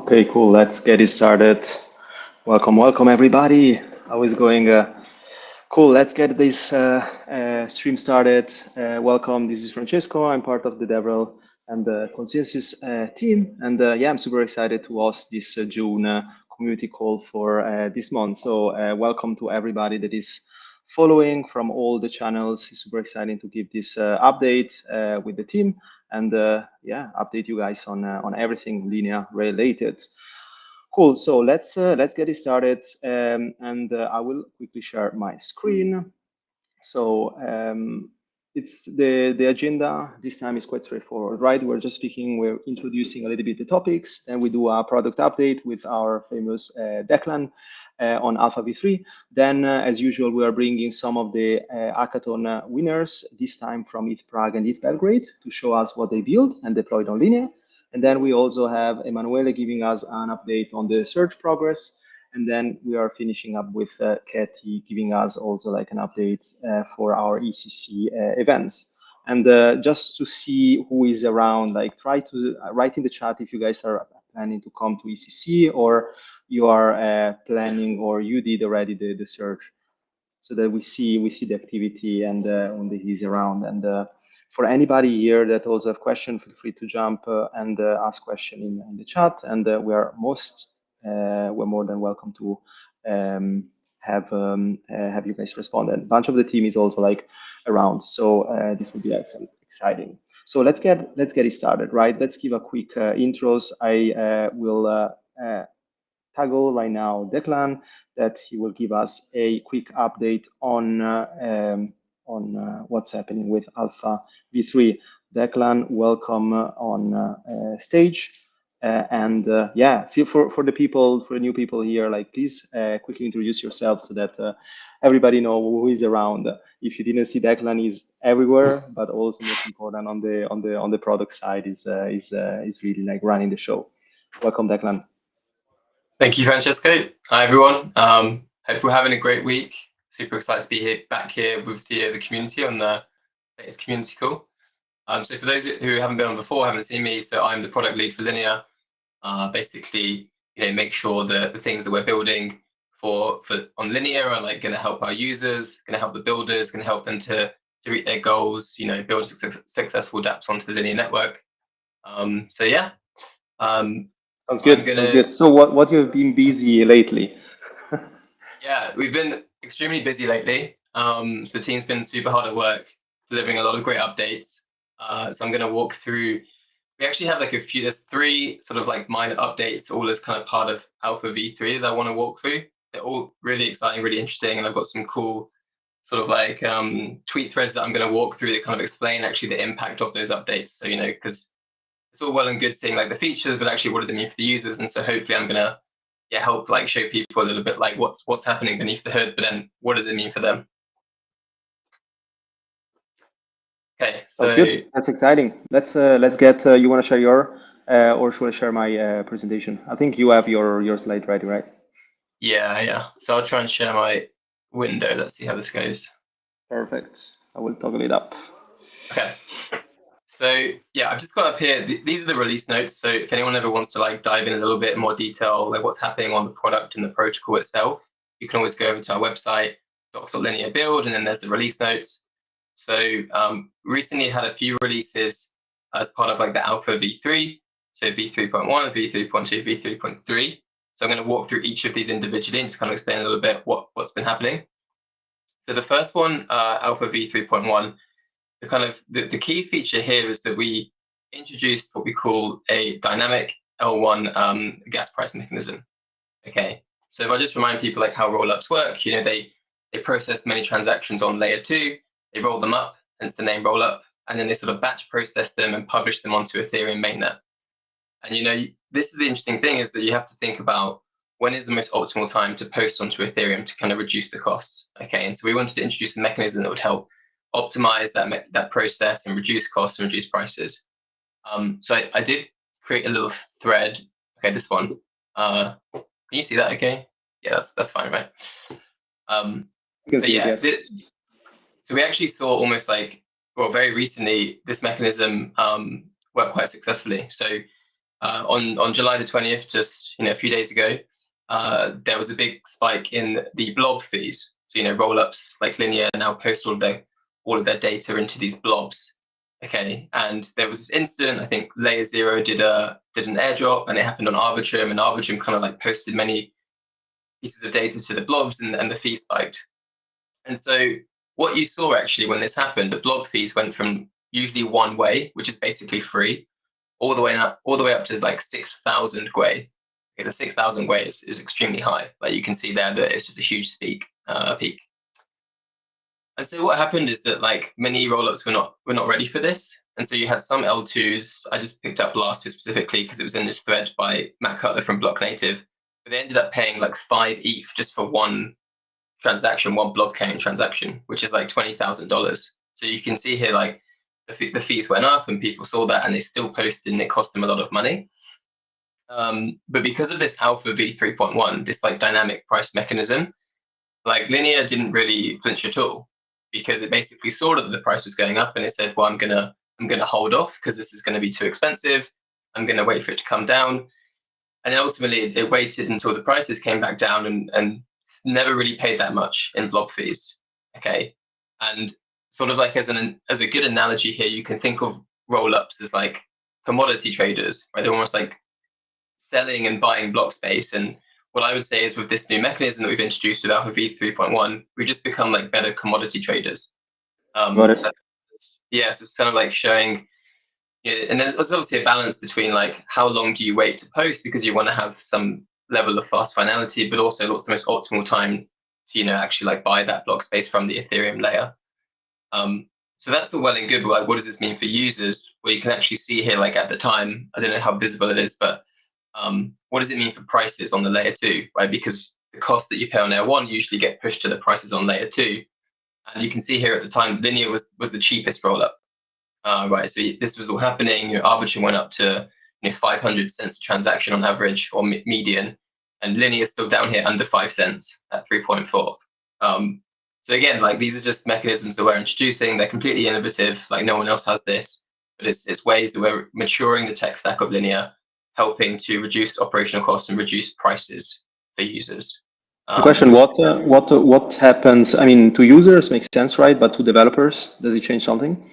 Okay, cool. Let's get it started. Welcome, everybody. How is going? Cool. Let's get this stream started. Welcome. This is Francesco. I'm part of the DevRel and the Consensus team. And yeah, I'm super excited to host this June community call for this month. So welcome to everybody that is following from all the channels. It's super exciting to give this update with the team and yeah, update you guys on everything Linea related. Cool. So let's get it started, and I will quickly share my screen. So it's the agenda this time is quite straightforward, right? We're just speaking, we're introducing a little bit the topics, then we do a product update with our famous Declan on Alpha v3. Then, as usual, we are bringing some of the hackathon winners, this time from ETH Prague and ETH Belgrade, to show us what they built and deployed on Linea. And then we also have Emanuele giving us an update on the search progress. And then we are finishing up with Cathy giving us also like an update for our ETHCC events. And just to see who is around, like try to write in the chat if you guys are planning to come to ETHCC or you are planning or you did already the search, so that we see the activity and when he's around. And for anybody here that also have questions, feel free to jump and ask question in the chat. And we're more than welcome to have you guys respond. And a bunch of the team is also like around, so this will be excellent, exciting. So let's get it started, right? Let's give a quick intros. I will toggle right now Declan, that he will give us a quick update on what's happening with Alpha v3. Declan, welcome on stage. And yeah, feel for the new people here, like please quickly introduce yourself so that everybody know who is around. If you didn't see, Declan is everywhere, but also most important on the product side is really like running the show. Welcome, Declan. Thank you, Francesco. Hi, everyone. Hope we're having a great week. Super excited to be back here with the community on the latest community call. So for those who haven't been on before, haven't seen me, so I'm the product lead for Linea. Basically, make sure that the things that we're building for on Linea are like going to help our users, going to help the builders, going to help them to reach their goals. Build successful dApps onto the Linea network. So yeah. Sounds good. Sounds good. So what you have been busy lately? Yeah, we've been extremely busy lately. So the team's been super hard at work, delivering a lot of great updates. So I'm going to walk through. We actually have like there's 3 sort of like minor updates, all as kind of part of Alpha v3 that I want to walk through. They're all really exciting, really interesting, and I've got some cool sort of like tweet threads that I'm going to walk through that kind of explain actually the impact of those updates. So because it's all well and good seeing like the features, but actually what does it mean for the users? And so hopefully I'm gonna help like show people a little bit like what's happening beneath the hood, but then what does it mean for them? Okay, so that's good. That's exciting. Let's get. You want to share your, or should I share my presentation? I think you have your slide ready, right? Yeah. So I'll try and share my window. Let's see how this goes. Perfect. I will toggle it up. Okay. So yeah, I've just got up here. These are the release notes. So if anyone ever wants to like dive in a little bit more detail, like what's happening on the product and the protocol itself, you can always go over to our website, docs.linea build, and then there's the release notes. So recently had a few releases as part of like the Alpha v3. So v3.1, v3.2, v3.3. So I'm going to walk through each of these individually and just kind of explain a little bit what's been happening. So the first one, Alpha v3.1. The key feature here is that we introduced what we call a dynamic L1 gas price mechanism. Okay, so if I just remind people like how rollups work, they process many transactions on layer 2, they roll them up, hence the name rollup, and then they sort of batch process them and publish them onto Ethereum mainnet. And this is the interesting thing, is that you have to think about when is the most optimal time to post onto Ethereum to kind of reduce the costs. Okay, and so we wanted to introduce a mechanism that would help optimize that process and reduce costs and reduce prices. So I did create a little thread. Okay, this one. Can you see that? Okay. Yeah, that's fine, right? You can see it, yes. So we actually saw almost like, well, very recently, this mechanism worked quite successfully. So On July the 20th, just a few days ago, there was a big spike in the blob fees. So rollups like Linea now post all of their data into these blobs. Okay, and there was this incident. I think Layer Zero did an airdrop, and it happened on Arbitrum, and Arbitrum kind of like posted many pieces of data to the blobs, and the fee spiked. And so what you saw actually when this happened, the blob fees went from usually one way, which is basically free, all the way up to like 6,000 Gwei. Okay, the 6,000 Gwei is extremely high. Like you can see there that it's just a huge peak. And so what happened is that like many rollups were not ready for this. And so you had some L2s. I just picked up last year specifically because it was in this thread by Matt Cutler from Block Native. But they ended up paying like 5 ETH just for one transaction, one blob carrying transaction, which is like $20,000. So you can see here like the fees went up and people saw that and they still posted and it cost them a lot of money. But because of this alpha v3.1, this like dynamic price mechanism, like Linea didn't really flinch at all because it basically saw that the price was going up and it said, well, I'm gonna hold off because this is going to be too expensive. I'm going to wait for it to come down. And then ultimately it waited until the prices came back down and never really paid that much in blob fees. Okay. And sort of like as a good analogy here, you can think of roll-ups as like commodity traders, right? They're almost like selling and buying block space. And what I would say is with this new mechanism that we've introduced with Alpha v3.1, we just become like better commodity traders. So it's kind of like showing, and there's obviously a balance between like how long do you wait to post because you want to have some level of fast finality, but also what's the most optimal time to actually like buy that block space from the Ethereum layer. So that's all well and good, but like what does this mean for users? Well, you can actually see here like at the time, I don't know how visible it is, but what does it mean for prices on the layer 2, right? Because the cost that you pay on layer 1 usually get pushed to the prices on layer 2. And you can see here at the time, Linea was the cheapest rollup, right? So this was all happening. Arbitrum went up to 500 cents a transaction on average or median, and Linea is still down here under 5 cents at 3.4. So again, like these are just mechanisms that we're introducing. They're completely innovative. Like no one else has this, but it's ways that we're maturing the tech stack of Linea, helping to reduce operational costs and reduce prices for users. Question: what happens? I mean, to users makes sense, right? But to developers, does it change something?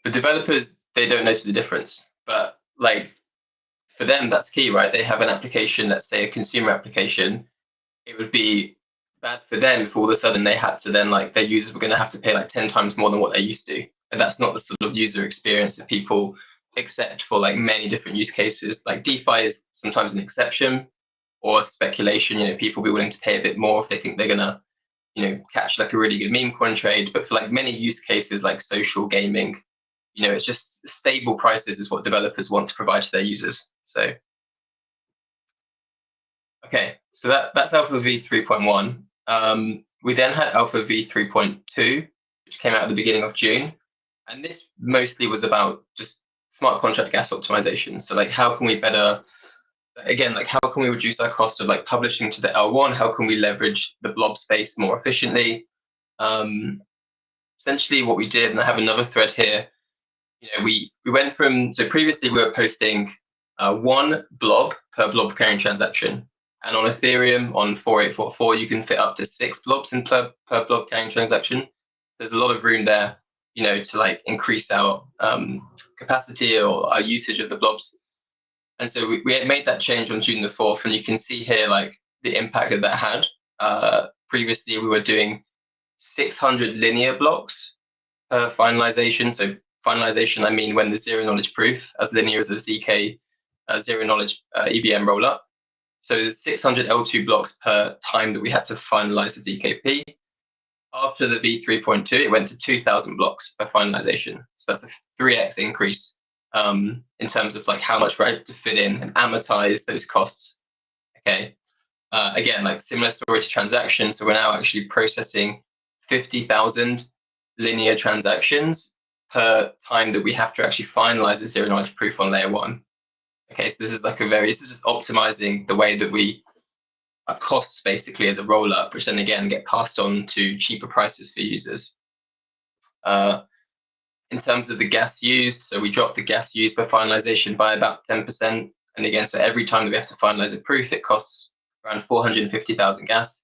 For developers, they don't notice the difference, but like for them, that's key, right? They have an application, let's say a consumer application. It would be bad for them if all of a sudden they had to then like their users were going to have to pay like 10 times more than what they used to, and that's not the sort of user experience that people accept for like many different use cases. Like DeFi is sometimes an exception or speculation. People will be willing to pay a bit more if they think they're gonna catch like a really good meme coin trade. But for like many use cases like social gaming, it's just stable prices is what developers want to provide to their users. So okay, so that's Alpha v3.1. We then had Alpha v3.2, which came out at the beginning of June. And this mostly was about just smart contract gas optimization. So like how can we better, again, like how can we reduce our cost of like publishing to the L1? How can we leverage the blob space more efficiently? Essentially what we did, and I have another thread here, we went from, so previously we were posting 1 blob per blob carrying transaction. And on Ethereum, on 4844, you can fit up to 6 blobs in per blob carrying transaction. There's a lot of room there, to like increase our capacity or our usage of the blobs. And so we had made that change on June the 4th, and you can see here like the impact that had. Previously, we were doing 600 Linea blocks per finalization. So finalization, I mean when the zero knowledge proof, as Linea is a ZK zero knowledge EVM rollup. So there's 600 L2 blocks per time that we had to finalize the ZKP. After the v3.2, it went to 2,000 blocks per finalization. So that's a 3x increase in terms of like how much we had to fit in and amortize those costs. Okay. Again, like similar story to transactions. So we're now actually processing 50,000 Linea transactions per time that we have to actually finalize the zero knowledge proof on layer 1. Okay, so this is just optimizing the way that we costs basically as a roll up, which then again get passed on to cheaper prices for users. in terms of the gas used, so we dropped the gas used per finalization by about 10%. And again, so every time that we have to finalize a proof, it costs around 450,000 gas.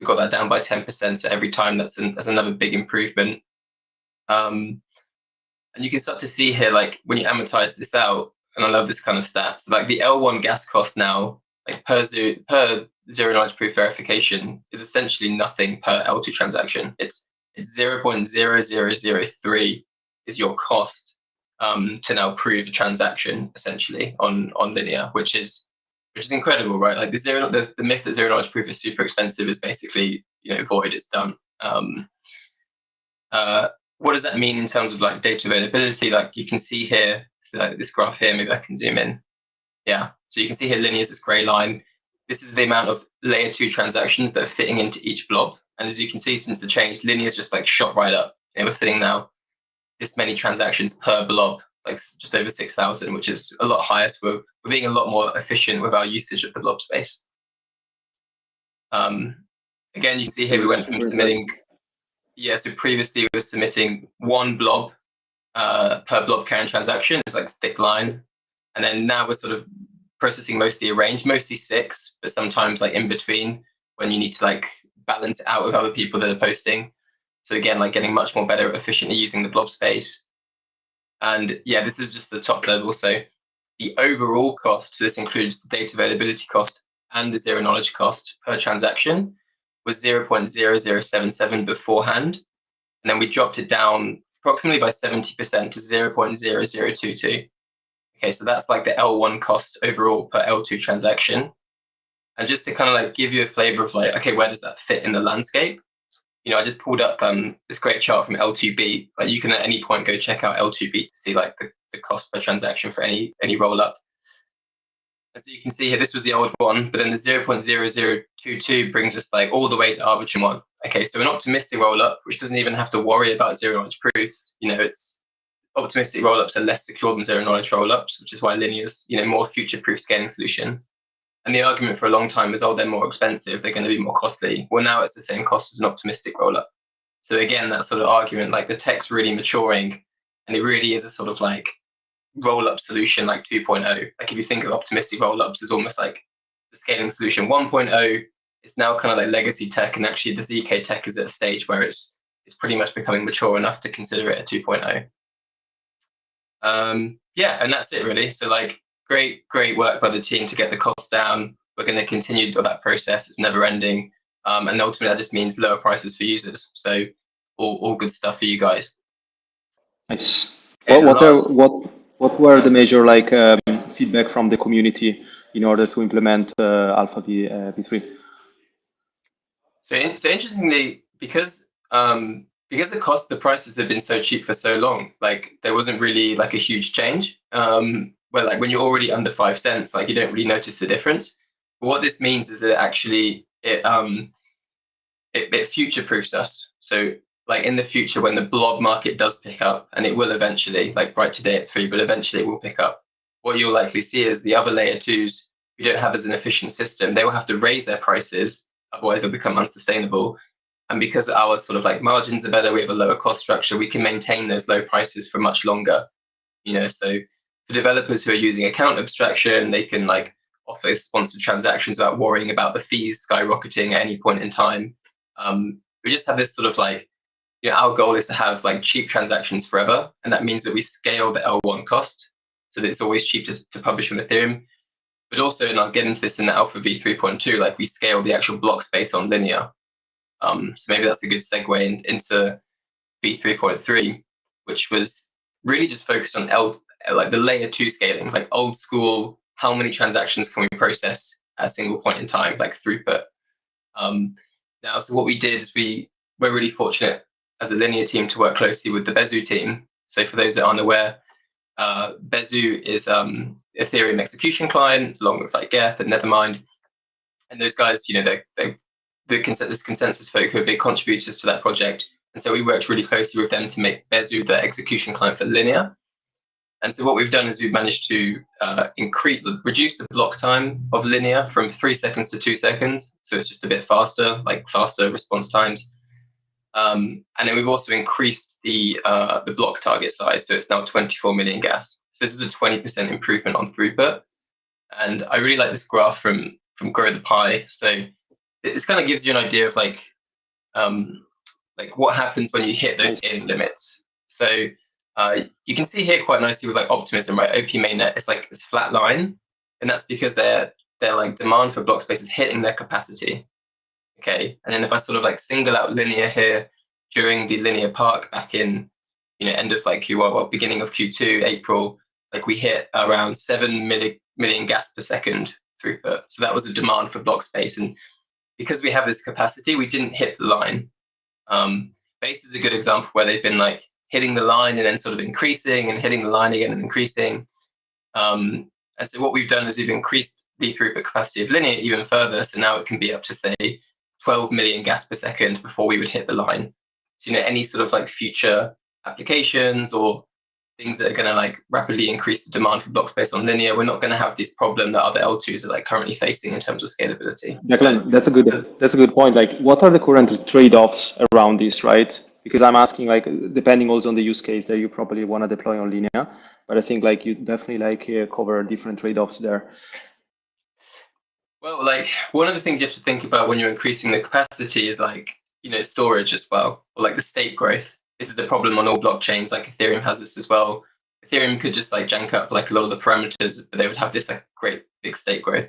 We got that down by 10%. So every time that's another big improvement. And you can start to see here, like when you amortize this out, and I love this kind of stat. So like the L1 gas cost now, like per zero knowledge proof verification, is essentially nothing per L2 transaction. It's 0.0003 is your cost to now prove a transaction essentially on Linea, which is incredible, right? Like the myth that zero knowledge proof is super expensive is basically, you know, void. It's done. What does that mean in terms of like data availability? Like you can see here, so like this graph here, maybe I can zoom in. Yeah, so you can see here Linea is this gray line. This is the amount of layer 2 transactions that are fitting into each blob. And as you can see, since the change, Linea is just like shot right up. And we're fitting now this many transactions per blob, like just over 6,000, which is a lot higher. So we're being a lot more efficient with our usage of the blob space. Again, you can see here we went from submitting, so previously we were submitting 1 blob per blob carrying transaction. It's like a thick line. And then now we're sort of processing mostly arranged, mostly 6, but sometimes like in between when you need to like balance it out with other people that are posting. So again, like getting much more better efficiently using the blob space. And yeah, this is just the top level. So the overall cost, so this includes the data availability cost and the zero knowledge cost per transaction, was 0.0077 beforehand. And then we dropped it down approximately by 70% to 0.0022. Okay, so that's like the L1 cost overall per L2 transaction. And just to kind of like give you a flavor of like, okay, where does that fit in the landscape? You know, I just pulled up this great chart from L2B. Like you can at any point go check out L2B to see like the cost per transaction for any roll up. And so you can see here, this was the old one, but then the 0.0022 brings us like all the way to arbitrary 1. Okay, so an optimistic roll up, which doesn't even have to worry about zero knowledge proofs, you know, it's optimistic rollups are less secure than zero knowledge rollups, which is why Linea's, you know, more future-proof scaling solution. And the argument for a long time is, oh, they're more expensive, they're going to be more costly. Well, now it's the same cost as an optimistic rollup. So again, that sort of argument, like the tech's really maturing, and it really is a sort of like rollup solution like 2.0. Like if you think of optimistic rollups as almost like the scaling solution 1.0, it's now kind of like legacy tech, and actually the ZK tech is at a stage where it's pretty much becoming mature enough to consider it a 2.0. Yeah, and that's it really. So like great work by the team to get the cost down. We're going to continue that process. It's never ending. And ultimately that just means lower prices for users. So all good stuff for you guys. Nice. What were the major like feedback from the community in order to implement Alpha v3? So interestingly, because the prices have been so cheap for so long, like there wasn't really like a huge change. Where like when you're already under 5 cents, like you don't really notice the difference. But what this means is that actually it future proofs us. So like in the future, when the blob market does pick up, and it will eventually, like right today it's free, but eventually it will pick up. What you'll likely see is the other layer 2s who don't have as an efficient system, they will have to raise their prices, otherwise they'll become unsustainable. And because our sort of like margins are better, we have a lower cost structure, we can maintain those low prices for much longer. You know, so for developers who are using account abstraction, they can like offer sponsored transactions without worrying about the fees skyrocketing at any point in time. We just have this sort of like, you know, our goal is to have like cheap transactions forever. And that means that we scale the L1 cost so that it's always cheap to publish on Ethereum. But also, and I'll get into this in the Alpha v3.2, like we scale the actual block space on Linea. So maybe that's a good segue into v3.3, which was really just focused on like the layer 2 scaling, like old school, how many transactions can we process at a single point in time, like throughput. Now, so what we did is we're really fortunate as a Linea team to work closely with the Bezu team. So for those that aren't aware, Bezu is Ethereum execution client, along with like Geth and Nethermind. And those guys, you know, this consensus folk who are big contributors to that project. And so we worked really closely with them to make Bezu the execution client for Linea. And so what we've done is we've managed to reduce the block time of Linea from 3 seconds to 2 seconds. So it's just a bit faster, like faster response times. And then we've also increased the block target size, so it's now 24 million gas. So this is a 20% improvement on throughput. And I really like this graph from Grow the Pie. So this kind of gives you an idea of like what happens when you hit those scaling limits. So you can see here quite nicely with like optimism, right? OP mainnet, it's like this flat line, and that's because their like demand for block space is hitting their capacity. Okay, and then if I sort of like single out Linea here during the Linea Park back in end of like Q1, well, beginning of Q2, April, like we hit around 7 million gas per second throughput. So that was a demand for block space, and because we have this capacity, we didn't hit the line. Base is a good example where they've been like hitting the line and then sort of increasing and hitting the line again and increasing. And so what we've done is we've increased the throughput capacity of Linea even further. So now it can be up to say 12 million gas per second before we would hit the line. So any sort of like future applications or things that are going to like rapidly increase the demand for block space on Linea, we're not going to have this problem that other L2s are like currently facing in terms of scalability. Declan, that's a good point. Like, what are the current trade-offs around this, right? Because I'm asking, like, depending also on the use case that you probably want to deploy on Linea, but I think like you definitely like cover different trade-offs there. Well, like one of the things you have to think about when you're increasing the capacity is like storage as well, or like the state growth. This is the problem on all blockchains. Like Ethereum has this as well. Ethereum could just like jank up like a lot of the parameters, but they would have this like great big state growth.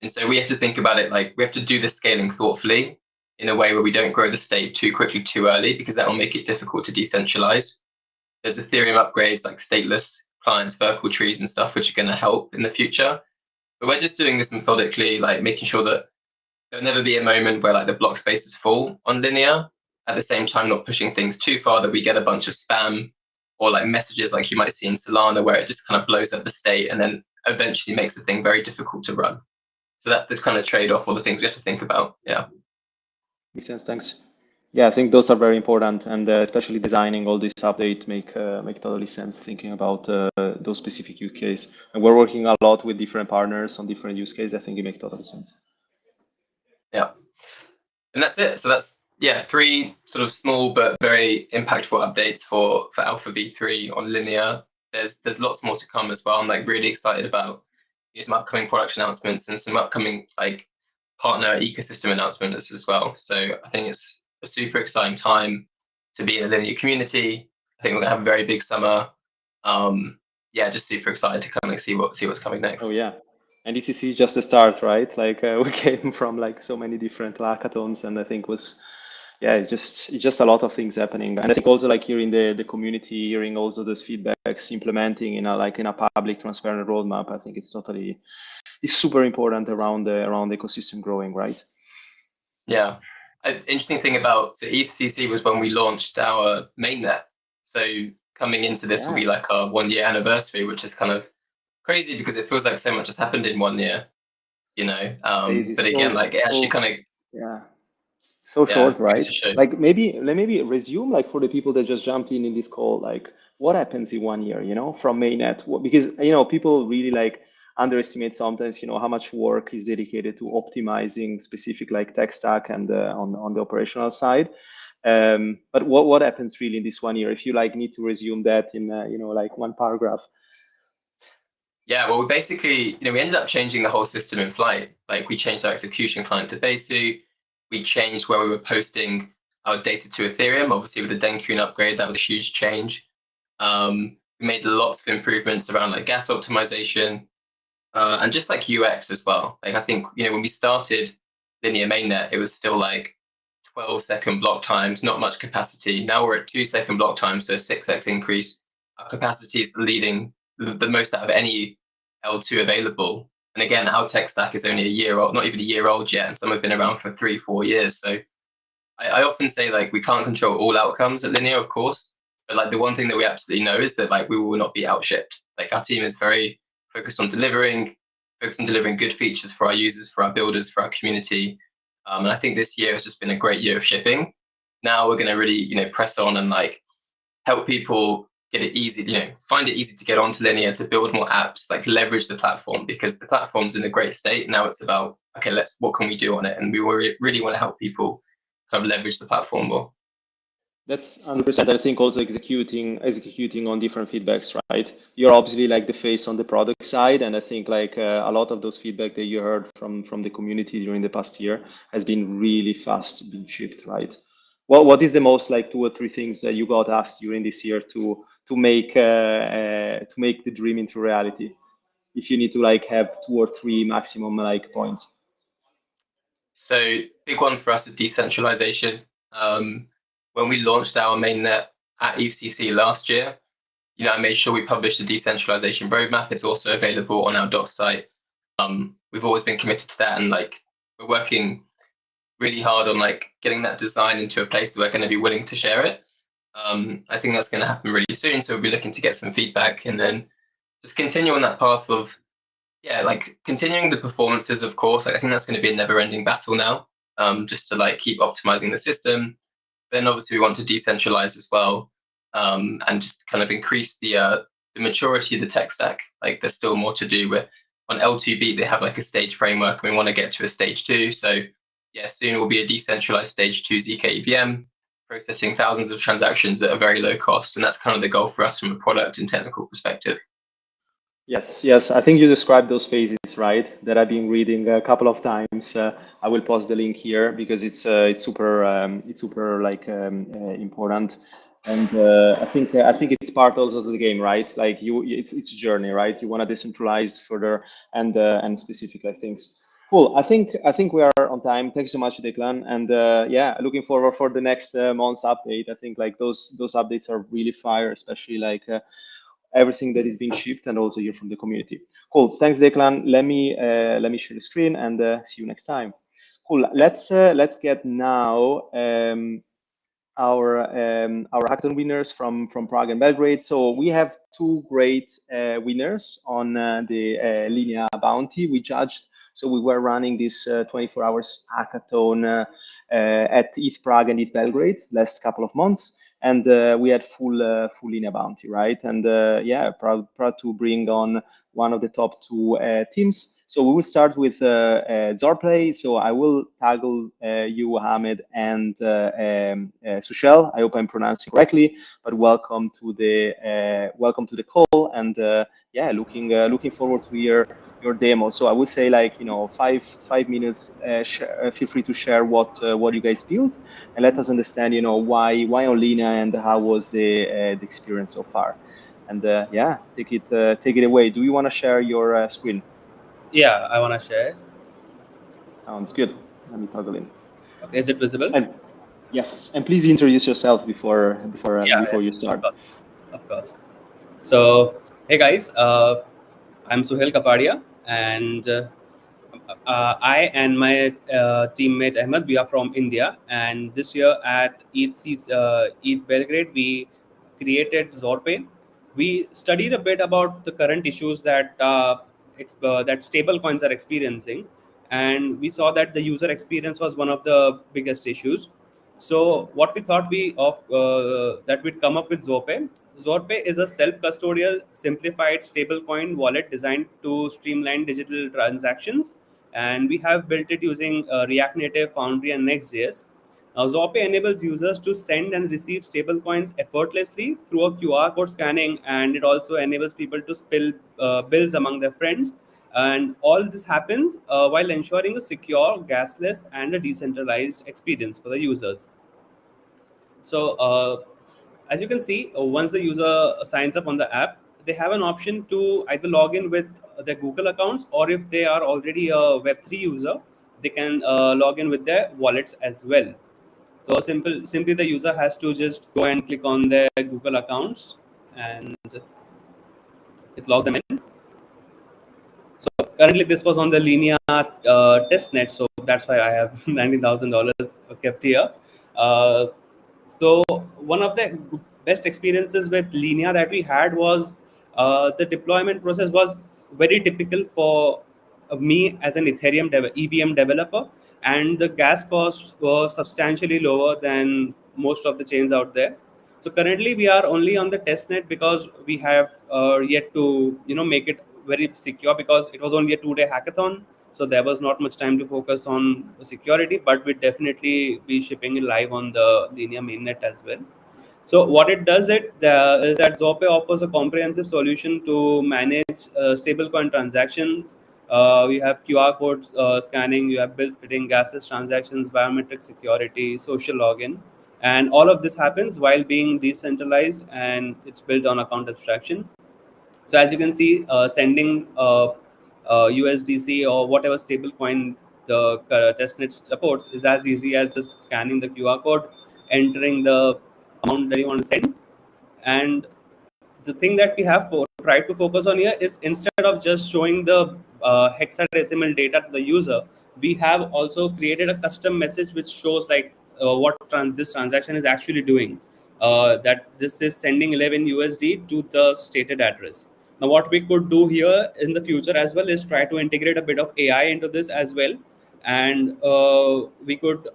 And so we have to think about it like we have to do the scaling thoughtfully in a way where we don't grow the state too quickly, too early, because that will make it difficult to decentralize. There's Ethereum upgrades like stateless clients, Verkle trees and stuff, which are going to help in the future. But we're just doing this methodically, like making sure that there'll never be a moment where like the block space is full on Linea. At the same time, not pushing things too far that we get a bunch of spam or like messages like you might see in Solana where it just kind of blows up the state and then eventually makes the thing very difficult to run. So that's the kind of trade-off or the things we have to think about. Yeah. Makes sense. Thanks. Yeah, I think those are very important, and especially designing all these updates make totally sense. Thinking about those specific use case, and we're working a lot with different partners on different use cases. I think it makes total sense. Yeah, and that's it. So that's 3 sort of small but very impactful updates for Alpha V3 on Linea. There's lots more to come as well. I'm like really excited about some upcoming product announcements and some upcoming like partner ecosystem announcements as well. So I think it's a super exciting time to be in the Linea community. I think we're gonna have a very big summer. Just super excited to come and see what's coming next. Oh yeah, and ETHCC is just a start, right? Like we came from like so many different hackathons, and I think it's just a lot of things happening. And I think also like hearing the community, hearing also those feedbacks, implementing in a public, transparent roadmap. I think it's super important around the ecosystem growing, right? Yeah. An interesting thing about ETHCC was when we launched our mainnet. So coming into this will be like our 1-year anniversary, which is kind of crazy because it feels like so much has happened in 1 year, but again, like it actually kind of short, right? Like maybe resume like for the people that just jumped in this call, like what happens in 1 year, from mainnet, because people really like underestimate sometimes, how much work is dedicated to optimizing specific like tech stack and on the operational side. But what happens really in this 1 year if you like need to resume that in like one paragraph? Yeah, well, we basically, we ended up changing the whole system in flight. Like we changed our execution client to Besu. We changed where we were posting our data to Ethereum. Obviously, with the Denkun upgrade, that was a huge change. We made lots of improvements around like gas optimization and just like UX as well. Like I think, when we started Linea mainnet, it was still like 12-second block times, not much capacity. Now we're at 2-second block times, so 6x increase. Our capacity is leading the most out of any L2 available. And again, our tech stack is only a year old, not even a year old yet, and some have been around for 3-4 years. So I often say like we can't control all outcomes at Linea, of course, but like the one thing that we absolutely know is that like we will not be outshipped. Like our team is very focused on delivering good features for our users, for our builders, for our community. And I think this year has just been a great year of shipping. Now we're going to really, press on and like help people get it easy, find it easy to get onto Linea, to build more apps, like leverage the platform, because the platform's in a great state. Now it's about, okay, what can we do on it? And we really want to help people kind of leverage the platform more. That's 100%. I think also executing on different feedbacks, right? You're obviously like the face on the product side, and I think like a lot of those feedback that you heard from the community during the past year has been really fast being shipped, right? What is the most like two or three things that you got asked during this year to make the dream into reality? If you need to like have two or three maximum like points. So big one for us is decentralization. When we launched our mainnet at ETHCC last year, I made sure we published a decentralization roadmap. It's also available on our docs site. We've always been committed to that, and like we're working really hard on like getting that design into a place that we're going to be willing to share it. I think that's going to happen really soon. So we'll be looking to get some feedback and then just continue on that path of, like continuing the performances, of course. Like, I think that's going to be a never-ending battle now, just to like keep optimizing the system. Then obviously we want to decentralize as well, and just kind of increase the maturity of the tech stack. Like there's still more to do. With on L2B they have like a stage framework, and we want to get to a stage 2. So yeah, soon it will be a decentralized stage 2 ZK EVM, processing thousands of transactions at a very low cost, and that's kind of the goal for us from a product and technical perspective. Yes, yes. I think you described those phases, right? That I've been reading a couple of times. I will post the link here because it's super like important, and I think it's part also of the game, right? Like it's a journey, right? You want to decentralize further and specific like things. Cool. I think we are on time. Thanks so much, Declan, and yeah, looking forward for the next month's update. I think like those updates are really fire, especially like. Everything that is being shipped and also hear from the community. Cool. Thanks, Declan. Let me share the screen and see you next time. Cool. Let's get now our hackathon winners from Prague and Belgrade. So we have two great winners on the Linea bounty. We judged. So we were running this 24 hours hackathon at ETH Prague and ETH Belgrade last couple of months, and we had full Linea bounty, right? And yeah, proud to bring on one of the top two teams. So we will start with Zorplay. So I will toggle you, Ahmed, and Sushel. I hope I'm pronouncing correctly. But welcome to the call, and yeah, looking forward to hear your demo. So I would say like 5 minutes. Feel free to share what you guys built, and let us understand why on Linea and how was the experience so far. And yeah, take it away. Do you want to share your screen? Yeah, I want to share. Sounds good. Let me toggle in. Okay, is it visible? And yes, and please introduce yourself before you start. Of course. So, hey guys, I'm Suhail Kapadia, and I and my teammate Ahmed, we are from India. And this year at ETH Belgrade, we created Zorpay. We studied a bit about the current issues that stable coins are experiencing, and we saw that the user experience was one of the biggest issues. So what we thought that we'd come up with Zorpay. Zorpay is a self-custodial, simplified stablecoin wallet designed to streamline digital transactions, and we have built it using React Native, Foundry, and Next.js. Now, Zorpay enables users to send and receive stablecoins effortlessly through a QR code scanning, and it also enables people to spill bills among their friends. And all this happens while ensuring a secure, gasless, and a decentralized experience for the users. So, as you can see, once the user signs up on the app, they have an option to either log in with their Google accounts, or if they are already a Web3 user, they can log in with their wallets as well. So simply the user has to just go and click on their Google accounts, and it logs them in. So currently this was on the Linea testnet, so that's why I have $19,000 kept here. Uh, so one of the best experiences with Linea that we had was the deployment process was very typical for me as an EVM developer, and the gas costs were substantially lower than most of the chains out there. So currently we are only on the testnet because we have yet to make it very secure, because it was only a 2-day hackathon. so there was not much time to focus on security, but we definitely be shipping it live on the Linea mainnet as well. So what it does is that Zope offers a comprehensive solution to manage stablecoin transactions. We have QR code scanning, you have bill splitting, gases transactions, biometric security, social login, and all of this happens while being decentralized, and it's built on account abstraction. So as you can see, sending USDC or whatever stablecoin the testnet supports is as easy as just scanning the QR code, entering the amount that you want to send. And the thing that we have tried to focus on here is, instead of just showing the hexadecimal data to the user, we have also created a custom message which shows like what this transaction is actually doing. That this is sending 11 USD to the stated address. Now, what we could do here in the future as well is try to integrate a bit of AI into this as well, and we could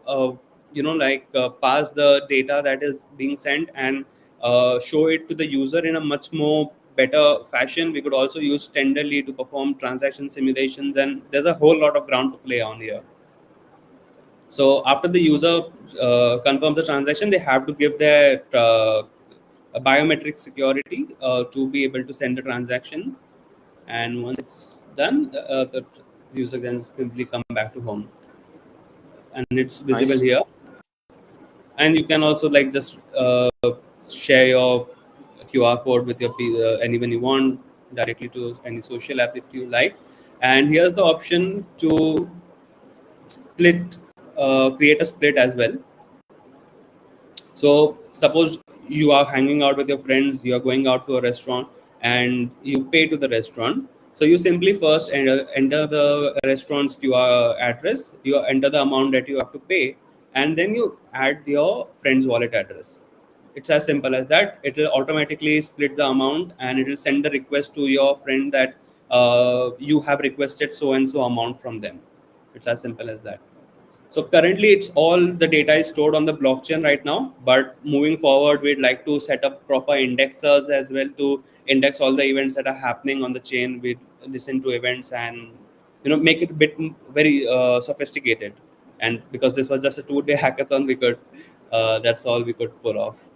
pass the data that is being sent and show it to the user in a much more better fashion. We could also use Tenderly to perform transaction simulations, and there's a whole lot of ground to play on here. So after the user confirms the transaction, they have to give their a biometric security to be able to send the transaction. And once it's done, the user can simply come back to home, and it's visible Nice. here. And you can also like just share your QR code with your anyone you want, directly to any social app that you like. And here's the option to split, create a split as well. So suppose you are hanging out with your friends, you are going out to a restaurant, and you pay to the restaurant. So you simply first enter the restaurant's QR address, you enter the amount that you have to pay, and then you add your friend's wallet address. It's as simple as that. It will automatically split the amount, and it will send a request to your friend that you have requested so and so amount from them. It's as simple as that. So currently, it's all the data is stored on the blockchain right now. But moving forward, we'd like to set up proper indexers as well to index all the events that are happening on the chain. We listen to events and make it a bit very sophisticated. And because this was just a 2-day hackathon, we could that's all we could pull off.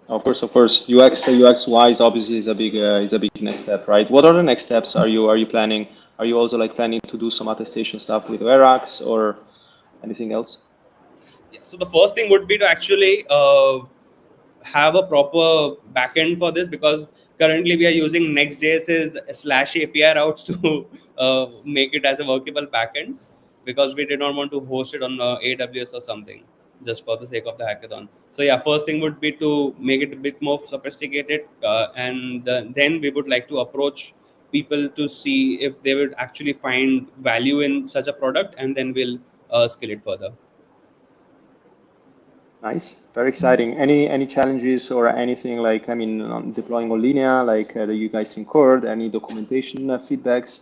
Of course, of course. UX wise obviously is a big next step, right? What are the next steps? Are you planning? Are you also like planning to do some attestation stuff with Erax or anything else? Yeah, so the first thing would be to actually have a proper backend for this, because currently we are using Next.js's /API routes to make it as a workable backend, because we did not want to host it on AWS or something just for the sake of the hackathon. So yeah, first thing would be to make it a bit more sophisticated, and then we would like to approach people to see if they would actually find value in such a product, and then we'll scale it further. Nice, very exciting. Any challenges or anything like, I mean, on deploying on Linea, like that you guys incurred? Any documentation feedbacks?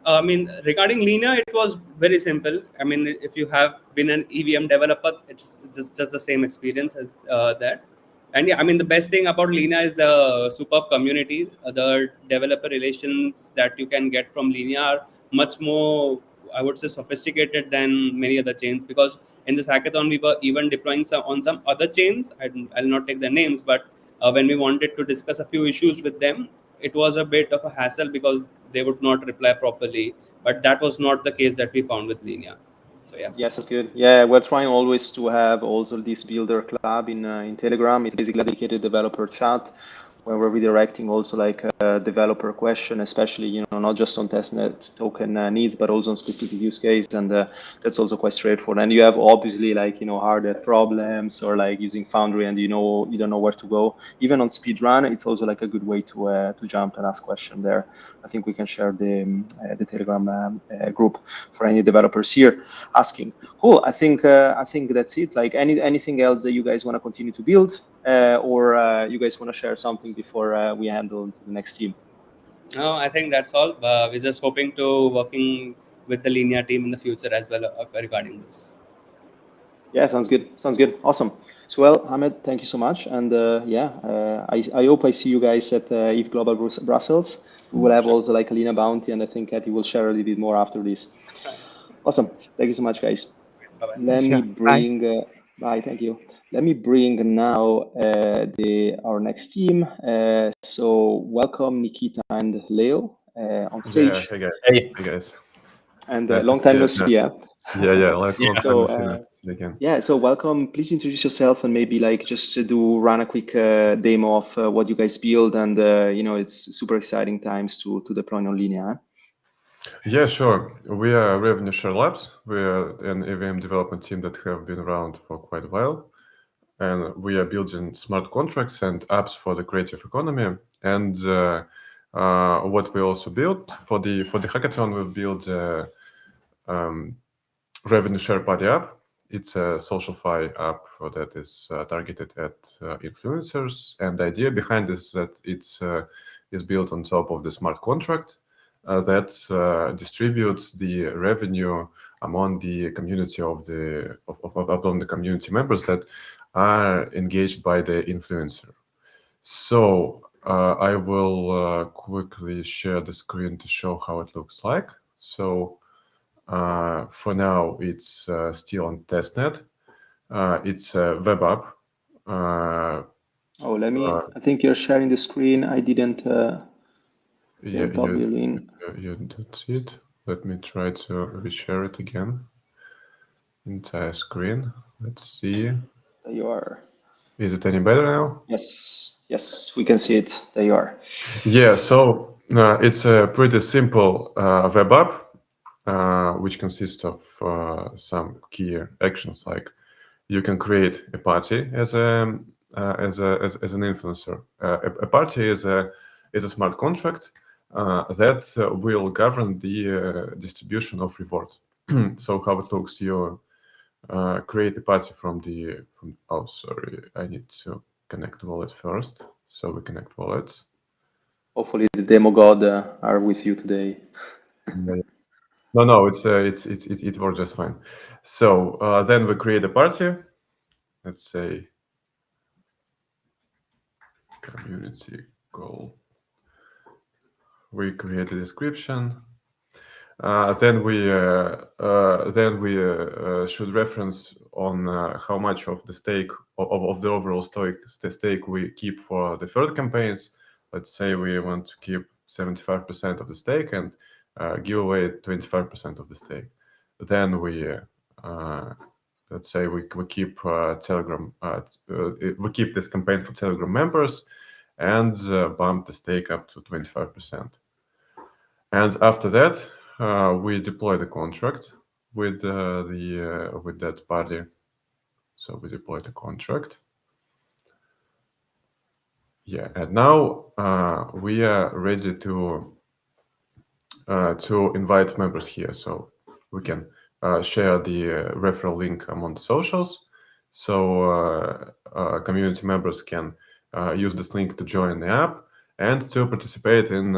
I mean, regarding Linea, it was very simple. I mean, if you have been an EVM developer, it's just the same experience as that. And yeah, I mean, the best thing about Linea is the superb community. The developer relations that you can get from Linea are much more, I would say, sophisticated than many other chains. Because in this hackathon, we were even deploying on some other chains. I'll not take their names, but when we wanted to discuss a few issues with them, it was a bit of a hassle because they would not reply properly. But that was not the case that we found with Linea. So yeah. Yes, that's good. Yeah, we're trying always to have also this builder club in Telegram. It's basically a dedicated developer chat where we're redirecting also like a developer question, especially, not just on testnet token needs, but also on specific use case. And that's also quite straightforward. And you have obviously like, harder problems or like using Foundry and you don't know where to go. Even on speedrun, it's also like a good way to jump and ask question there. I think we can share the Telegram group for any developers here asking. Cool. I think that's it. Like anything else that you guys want to continue to build, or you guys want to share something before we handle to the next team? No, I think that's all. We're just hoping to working with the Linea team in the future as well regarding this. Yeah, sounds good. Sounds good. Awesome. So well, Ahmed, thank you so much. And I hope I see you guys at ETH Global Brussels. We will have also like a Linea bounty, and I think Cathy will share a little bit more after this. Awesome. Thank you so much, guys. Bye-bye. Let me bring. Bye. Thank you. Let me bring now our next team. So welcome Nikita and Leo on stage. Yeah, hey guys. Hey. Hey guys. And Nice to long time see no you. see. Yeah. Long time So no see you again. yeah. So welcome. Please introduce yourself and maybe like just run a quick demo of what you guys build, and it's super exciting times to deploy on Linea. Yeah, sure. We are Revenue Share Labs. We are an EVM development team that have been around for quite a while. And we are building smart contracts and apps for the creative economy. And what we also built for the hackathon, we've built a revenue share party app. It's a socialify app that is targeted at influencers. And the idea behind this is that it's is built on top of the smart contract that distributes the revenue among the community of the community members that are engaged by the influencer. So I will quickly share the screen to show how it looks like. So for now, it's still on testnet. It's a web app. Let me. I think you're sharing the screen. I didn't. You didn't see it. Let me try to reshare it again. Entire screen. Let's see. There you are. Is it any better now? Yes, we can see it. There you are. Yeah, so it's a pretty simple web app, which consists of some key actions, like you can create a party as an influencer. A party is a smart contract that will govern the distribution of rewards. So how it looks, you create a party oh, sorry, I need to connect wallet first. So we connect wallets. Hopefully the demo god are with you today. No, it works just fine. So then we create a party. Let's say community goal. We create a description. Then we should reference on how much of the stake of the overall stake we keep for the third campaigns. Let's say we want to keep 75% of the stake and give away 25% of the stake. Then we let's say we keep Telegram. We keep this campaign for Telegram members and bump the stake up to 25%. And after that, we deploy the contract with with that party. So we deploy the contract. Yeah, and now we are ready to invite members here. So we can share the referral link among the socials. So community members can use this link to join the app and to participate in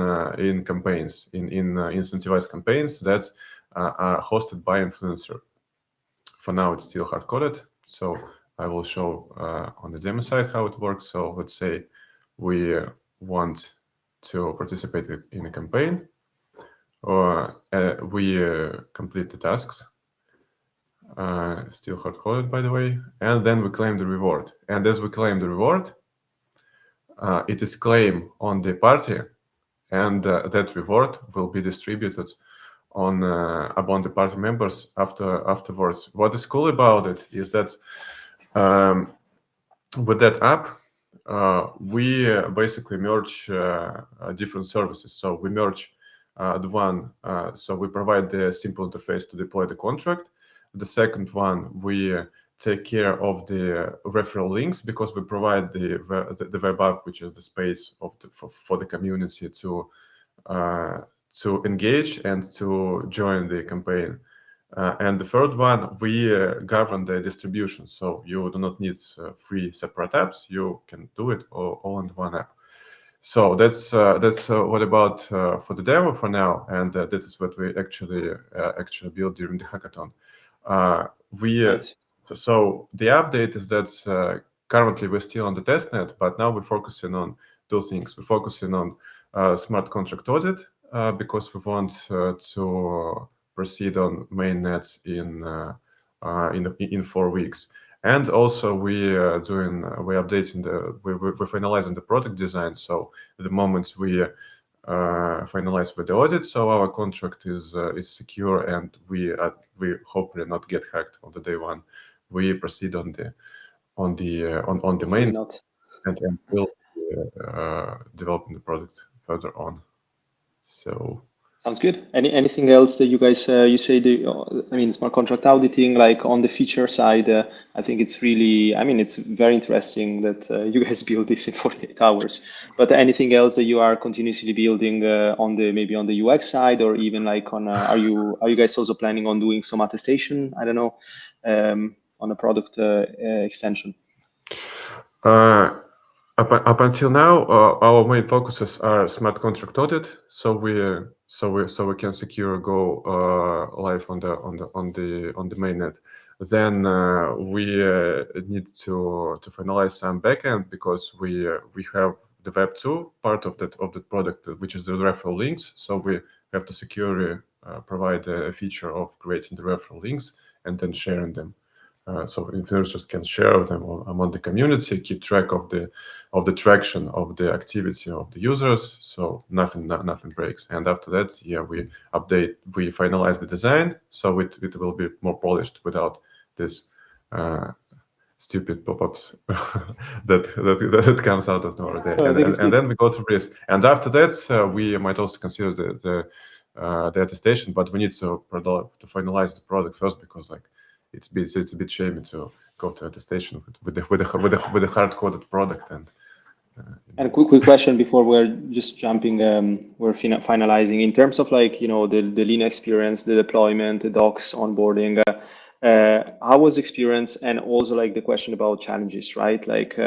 campaigns, in incentivized campaigns that are hosted by influencer. For now, it's still hard-coded, so I will show on the demo side how it works. So let's say we want to participate in a campaign, or we complete the tasks. Still hard-coded, by the way, and then we claim the reward. And as we claim the reward, it is claimed on the party, and that reward will be distributed on among the party members afterwards. What is cool about it is that with that app, we basically merge different services. So we merge the one, so we provide the simple interface to deploy the contract. The second one, we take care of the referral links, because we provide the web app, which is the space of for the community to engage and to join the campaign. And the third one, we govern the distribution. So you do not need 3 separate apps. You can do it all in one app. So that's what about for the demo for now, and this is what we actually built during the hackathon. Nice. So the update is that currently we're still on the testnet, but now we're focusing on 2 things. We're focusing on smart contract audit because we want to proceed on mainnet in 4 weeks. And also we're finalizing the product design. So at the moment we finalize with the audit, so our contract is secure, and we hopefully not get hacked on the day one. We proceed on the main and will developing the product further on. So sounds good. Anything else that you guys you say smart contract auditing, like on the feature side? I think it's really, it's very interesting that you guys build this in 48 hours. But anything else that you are continuously building on the UX side, or even like on are you guys also planning on doing some attestation? I don't know, on a product extension. Up until now, our main focuses are smart contract audit, so we can secure go live on the mainnet. Then we need to finalize some backend, because we have the Web 2 part of that product, which is the referral links. So we have to securely provide a feature of creating the referral links and then sharing them. So influencers can share them among the community, keep track of the traction of the activity of the users, so nothing breaks. And after that, we finalize the design, so it will be more polished without this stupid pop-ups that comes out of nowhere. And then we go through this. And after that, we might also consider the attestation, but we need to finalize the product first, because like it's a bit shamey to go to attestation with a hard-coded product. And a quick question before we're just jumping, we're finalizing in terms of like, the Linea experience, the deployment, the docs, onboarding. How was the experience? And also like the question about challenges, right? Like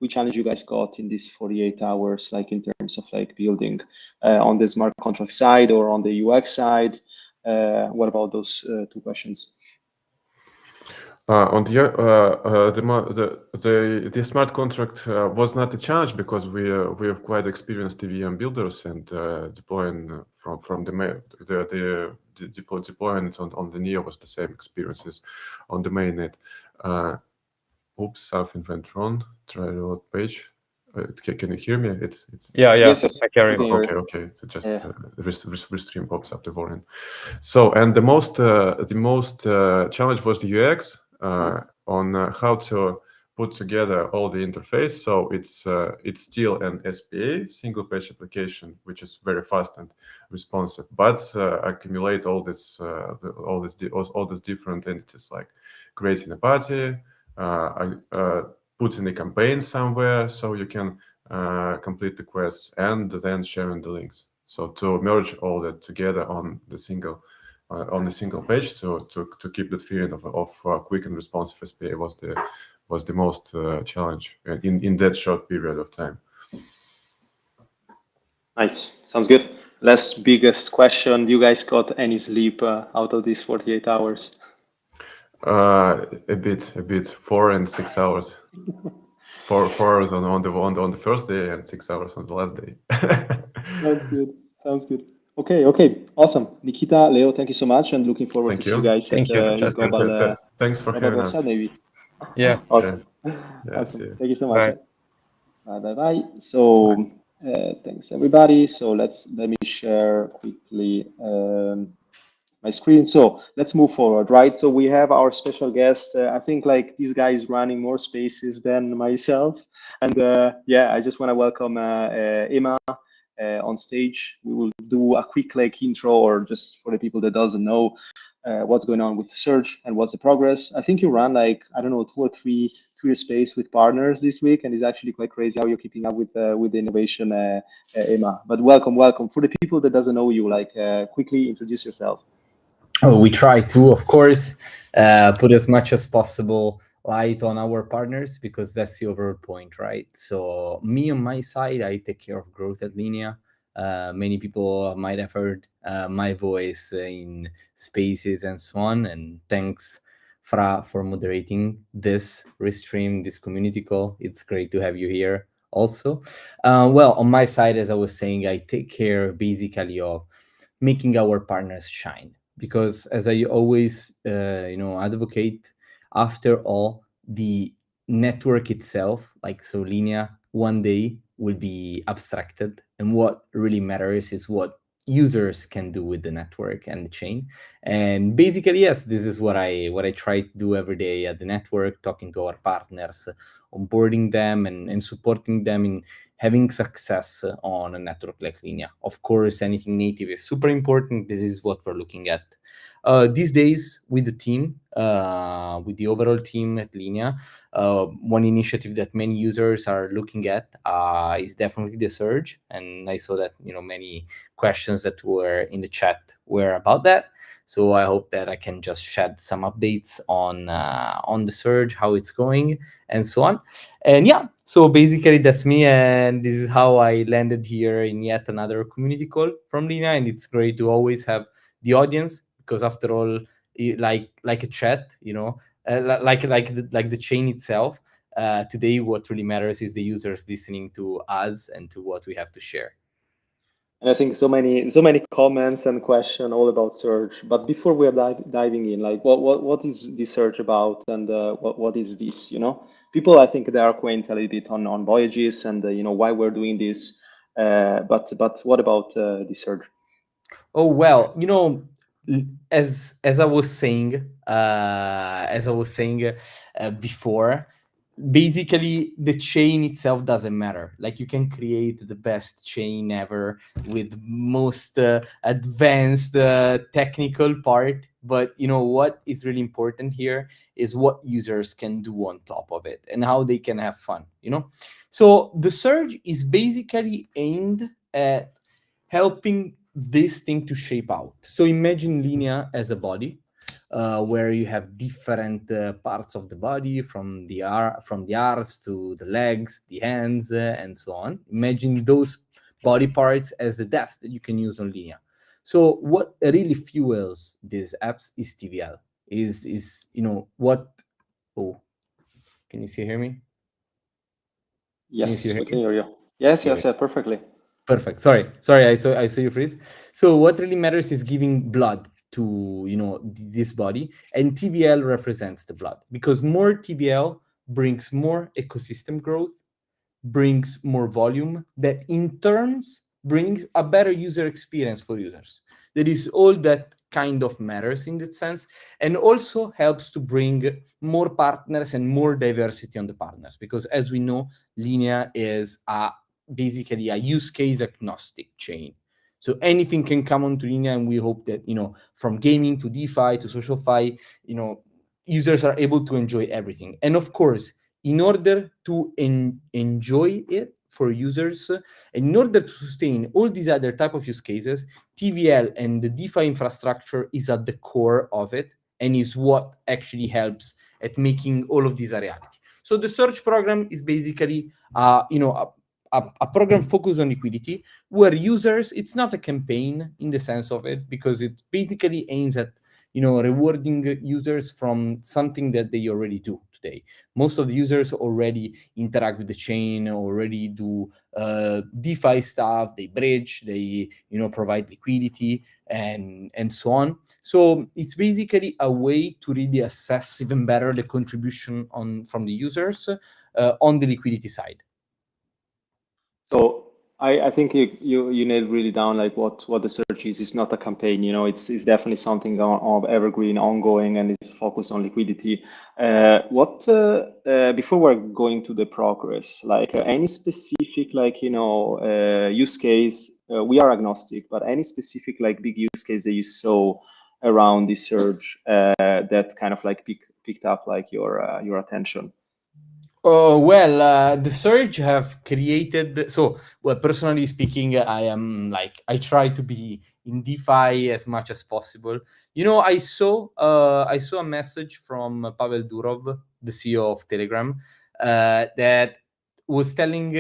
which challenge you guys got in these 48 hours, like in terms of like building on the smart contract side or on the UX side? What about those two questions? On the smart contract was not a challenge, because we have quite experienced EVM builders, and deploying from the deploying it on the Neo was the same experiences on the mainnet. Oops, something went wrong. Try the load page. Can you hear me? It's Yes. I can hear you. Okay. So just restream pops up the warning. So, and the most challenge was the UX on how to put together all the interface. So it's still an SPA, single page application, which is very fast and responsive, but accumulate all these different entities, like creating a party, putting a campaign somewhere so you can complete the quests, and then sharing the links. So to merge all that together on the single page to keep that feeling of quick and responsive SPA was the most challenge in that short period of time. Nice, sounds good. Last biggest question: you guys got any sleep out of these 48 hours? A bit, 4 and 6 hours. 4 hours on the first day and 6 hours on the last day. Sounds good. Okay, awesome. Nikita, Leo, thank you so much, and looking forward to see you guys Thank you. Global. Thanks for having us. Maybe. Yeah. Awesome. Yeah, Awesome. Thank you so much. Bye. Bye. So thanks everybody. So let me share quickly my screen. So let's move forward, right? So we have our special guest. I think like this guy is running more spaces than myself. And I just want to welcome Emma on stage. We will do a quick like intro, or just for the people that doesn't know what's going on with the search and what's the progress. I think you run like, I don't know, 2 or 3 space with partners this week, and it's actually quite crazy how you're keeping up with the innovation, Emma. But welcome. For the people that doesn't know you, like quickly introduce yourself. Oh, we try to, of course, put as much as possible light on our partners, because that's the overall point, right? So me on my side, I take care of growth at Linea. Many people might have heard my voice in spaces and so on. And thanks, Fra, for moderating this restream, this community call. It's great to have you here also. Well, on my side, as I was saying, I take care basically of making our partners shine, because as I always advocate, after all, the network itself, like so Linea, one day will be abstracted, and what really matters is what users can do with the network and the chain. And basically, yes, this is what I try to do every day at the network, talking to our partners, onboarding them and supporting them in having success on a network like Linea. Of course, anything native is super important. This is what we're looking at these days with the team, with the overall team at Linea. One initiative that many users are looking at is definitely the surge, and I saw that many questions that were in the chat were about that. So I hope that I can just shed some updates on the surge, how it's going, and so on. And yeah, so basically that's me, and this is how I landed here in yet another community call from Linea. And it's great to always have the audience, because after all, like a chat, like the chain itself. Today, what really matters is the users listening to us and to what we have to share. And I think so many comments and questions all about search. But before we are diving in, like what is the search about, and what is this? People, I think they are acquainted a little bit on voyages and why we're doing this. But what about the search? Oh well, as I was saying, before, basically the chain itself doesn't matter. Like, you can create the best chain ever with most advanced technical part, but what is really important here is what users can do on top of it and how they can have fun. So the surge is basically aimed at helping this thing to shape out. So imagine Linea as a body, where you have different parts of the body, from the arms to the legs, the hands, and so on. Imagine those body parts as the depth that you can use on Linea. So what really fuels these apps is TVL. Is what? Oh, can you hear me? Yes, we can hear you. Yes, perfectly. Perfect. Sorry, I saw you freeze. So what really matters is giving blood to this body, and TVL represents the blood, because more TVL brings more ecosystem growth, brings more volume, that in turns brings a better user experience for users. That is all that kind of matters in that sense, and also helps to bring more partners and more diversity on the partners, because as we know, Linea is basically a use case agnostic chain. So anything can come onto Linea, and we hope that from gaming to DeFi to SocialFi, users are able to enjoy everything. And of course, in order to enjoy it for users, and in order to sustain all these other type of use cases, TVL and the DeFi infrastructure is at the core of it, and is what actually helps at making all of these a reality. So the search program is basically a program focused on liquidity, where users, it's not a campaign in the sense of it, because it basically aims at rewarding users from something that they already do today. Most of the users already interact with the chain, already do DeFi stuff, they bridge, they provide liquidity, and so on. So it's basically a way to really assess even better the contribution from the users on the liquidity side. So I think you nailed really down like what the search is. It's not a campaign, it's definitely something of evergreen, ongoing, and it's focused on liquidity. Before we're going to the progress, like any specific use case, we are agnostic, but any specific big use case that you saw around the search that kind of picked up your attention? Oh, well, the surge have created. So, well, personally speaking, I try to be in DeFi as much as possible. I saw a message from Pavel Durov, the CEO of Telegram, that was telling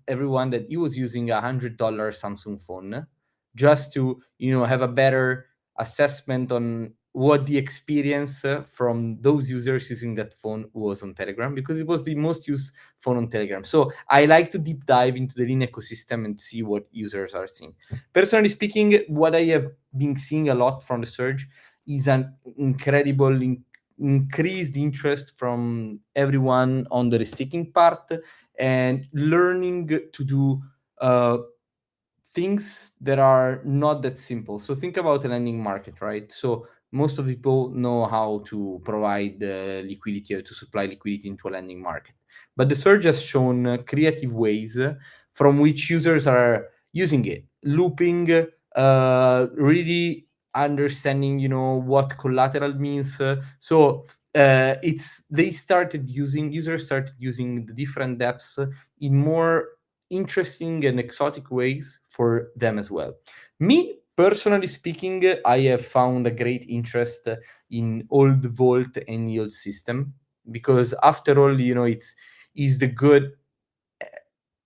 everyone that he was using $100 Samsung phone just to have a better assessment on what the experience from those users using that phone was on Telegram, because it was the most used phone on Telegram. So I like to deep dive into the Linea ecosystem and see what users are seeing. Personally speaking, what I have been seeing a lot from the surge is an incredible increased interest from everyone on the staking part and learning to do things that are not that simple. So think about a lending market, right? So most of the people know how to provide liquidity or to supply liquidity into a lending market. But the surge has shown creative ways from which users are using it, looping, really understanding, what collateral means. Users started using the different dApps in more interesting and exotic ways for them as well. Me, personally speaking, I have found a great interest in old vault and yield system, because after all,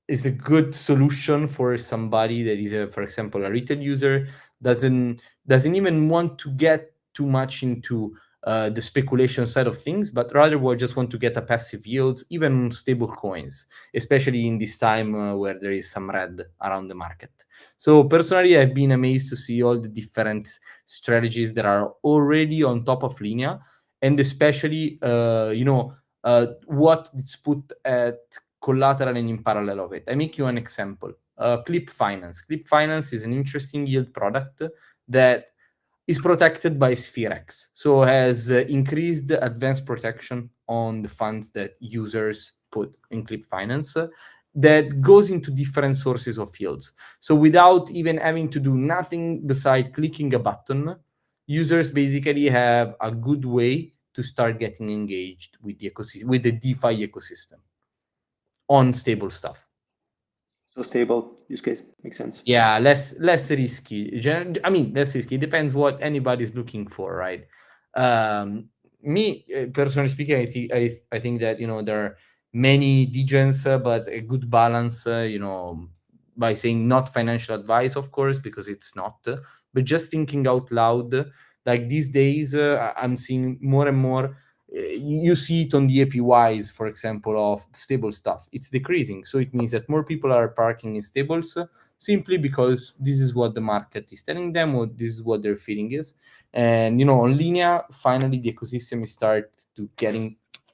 is a good solution for somebody that is, for example, a retail user, doesn't even want to get too much into the speculation side of things, but rather will just want to get a passive yields, even stable coins, especially in this time where there is some red around the market. So personally, I've been amazed to see all the different strategies that are already on top of Linea, and especially what it's put at collateral and in parallel of it. I make you an example. Clip Finance. Clip Finance is an interesting yield product that is protected by SphereX, so has increased advanced protection on the funds that users put in Clip Finance, that goes into different sources of yields. So without even having to do nothing beside clicking a button, users basically have a good way to start getting engaged with the ecosystem, with the DeFi ecosystem on stable stuff. So stable use case makes sense. Yeah, less risky. Less risky. It depends what anybody's looking for, right? Me personally speaking, I think that there are many degens, but a good balance. By saying not financial advice, of course, because it's not, but just thinking out loud. Like these days, I'm seeing more and more. You see it on the APYs, for example, of stable stuff. It's decreasing, so it means that more people are parking in stables, simply because this is what the market is telling them, or this is what their feeling is. And on Linea, finally the ecosystem is start to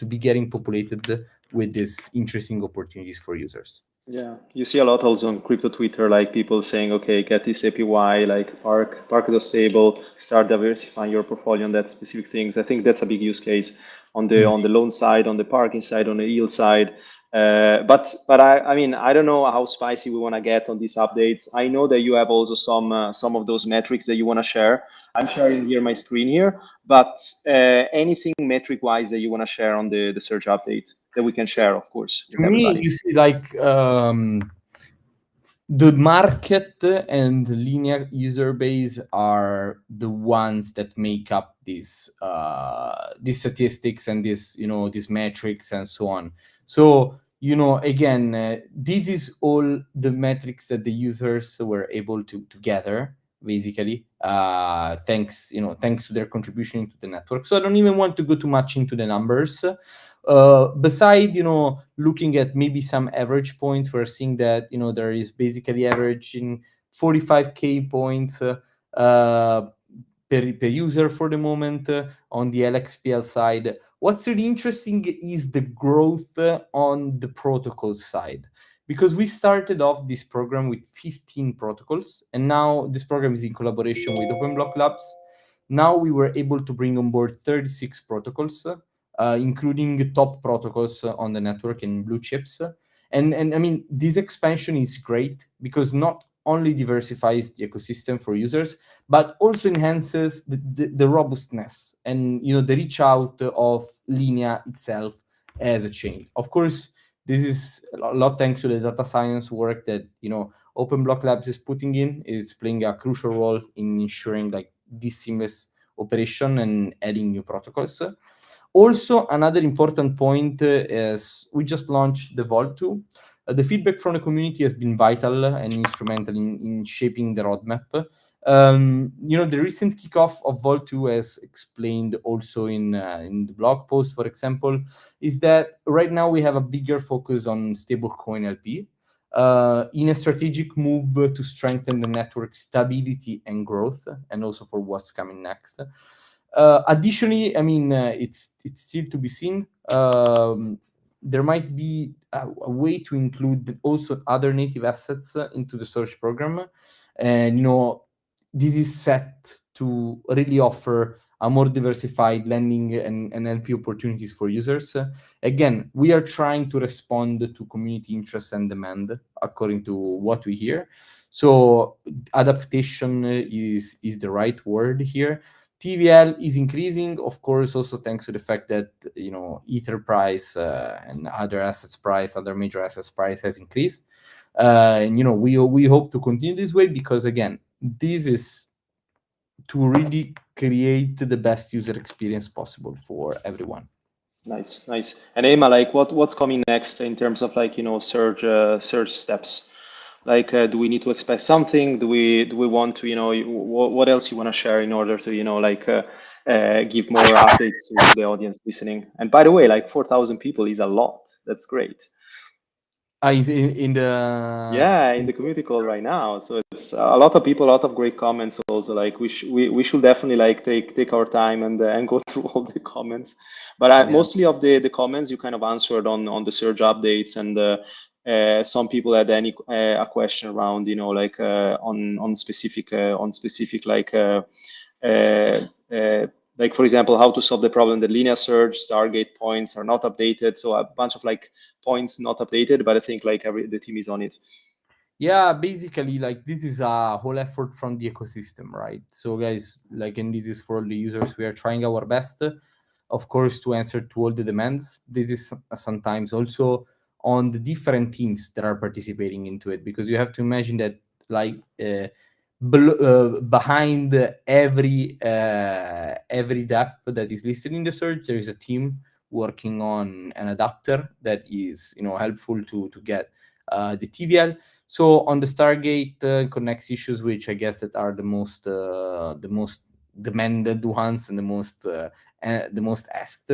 be getting populated with these interesting opportunities for users. Yeah, you see a lot also on crypto Twitter, like people saying, okay, get this APY, like park the stable, start diversifying your portfolio on that specific things. I think that's a big use case on the loan side, on the parking side, on the yield side. But I don't know how spicy we want to get on these updates. I know that you have also some of those metrics that you want to share. I'm sharing here my screen here, but anything metric wise that you want to share on the search update that we can share, of course, with everybody. You see, like the market and the Linea user base are the ones that make up these statistics and these metrics and so on. So again, this is all the metrics that the users were able to gather, basically, thanks to their contribution to the network. So I don't even want to go too much into the numbers. Beside looking at maybe some average points, we're seeing that there is basically averaging 45k points per user for the moment on the LXPL side. What's really interesting is the growth on the protocol side, because we started off this program with 15 protocols, and now this program is in collaboration with OpenBlock Labs. Now we were able to bring on board 36 protocols, including top protocols on the network and blue chips. And I mean, this expansion is great because not only diversifies the ecosystem for users, but also enhances the robustness and the reach out of Linea itself as a chain. Of course, this is a lot thanks to the data science work that OpenBlock Labs is putting in, is playing a crucial role in ensuring like this seamless operation and adding new protocols. Also, another important point is we just launched the Vault 2. The feedback from the community has been vital and instrumental in shaping the roadmap. The recent kickoff of Vault 2, as explained also in the blog post, for example, is that right now we have a bigger focus on stablecoin LP in a strategic move to strengthen the network stability and growth, and also for what's coming next. Additionally, I mean, it's still to be seen. There might be a way to include also other native assets into the search program, and this is set to really offer a more diversified lending and LP opportunities for users. Again, we are trying to respond to community interest and demand according to what we hear. So adaptation is the right word here. TVL is increasing, of course, also thanks to the fact that Ether price and other major assets price has increased. And we hope to continue this way, because again, this is to really create the best user experience possible for everyone. Nice. And Emma, like what's coming next in terms of search steps? Like, do we need to expect something? Do we want to, what else you want to share in order to, give more updates to the audience listening? And by the way, like 4,000 people is a lot. That's great. In the community call right now. So it's a lot of people, a lot of great comments also. Like we should definitely like take our time and go through all the comments. But mostly of the comments you kind of answered on the surge updates, and some people had a question around on specific like for example, how to solve the problem that Linea surge Stargate points are not updated. So a bunch of points not updated, but I think the team is on it. Yeah, basically this is a whole effort from the ecosystem, right? So guys, and this is for all the users, we are trying our best, of course, to answer to all the demands. This is sometimes also on the different teams that are participating into it, because you have to imagine that behind every dApp that is listed in the search, there is a team working on an adapter that is helpful to get the TVL. So on the Stargate connects issues, which I guess that are the most demanded ones and the most asked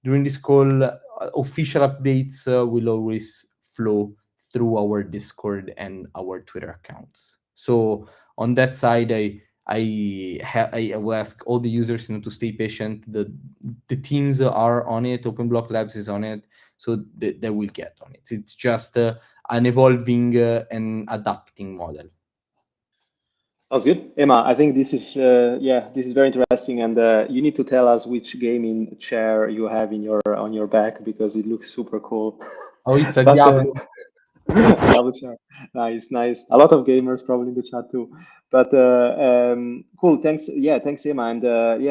during this call, official updates will always flow through our Discord and our Twitter accounts. So on that side, I will ask all the users to stay patient. The teams are on it. OpenBlock Labs is on it, so they will get on it. It's just an evolving and adapting model. Sounds good, Emma. I think this is very interesting, and you need to tell us which gaming chair you have on your back, because it looks super cool. Oh, it's a Diablo. Diablo chair. Nice. A lot of gamers probably in the chat too. But cool. Thanks. Yeah, thanks, Emma. And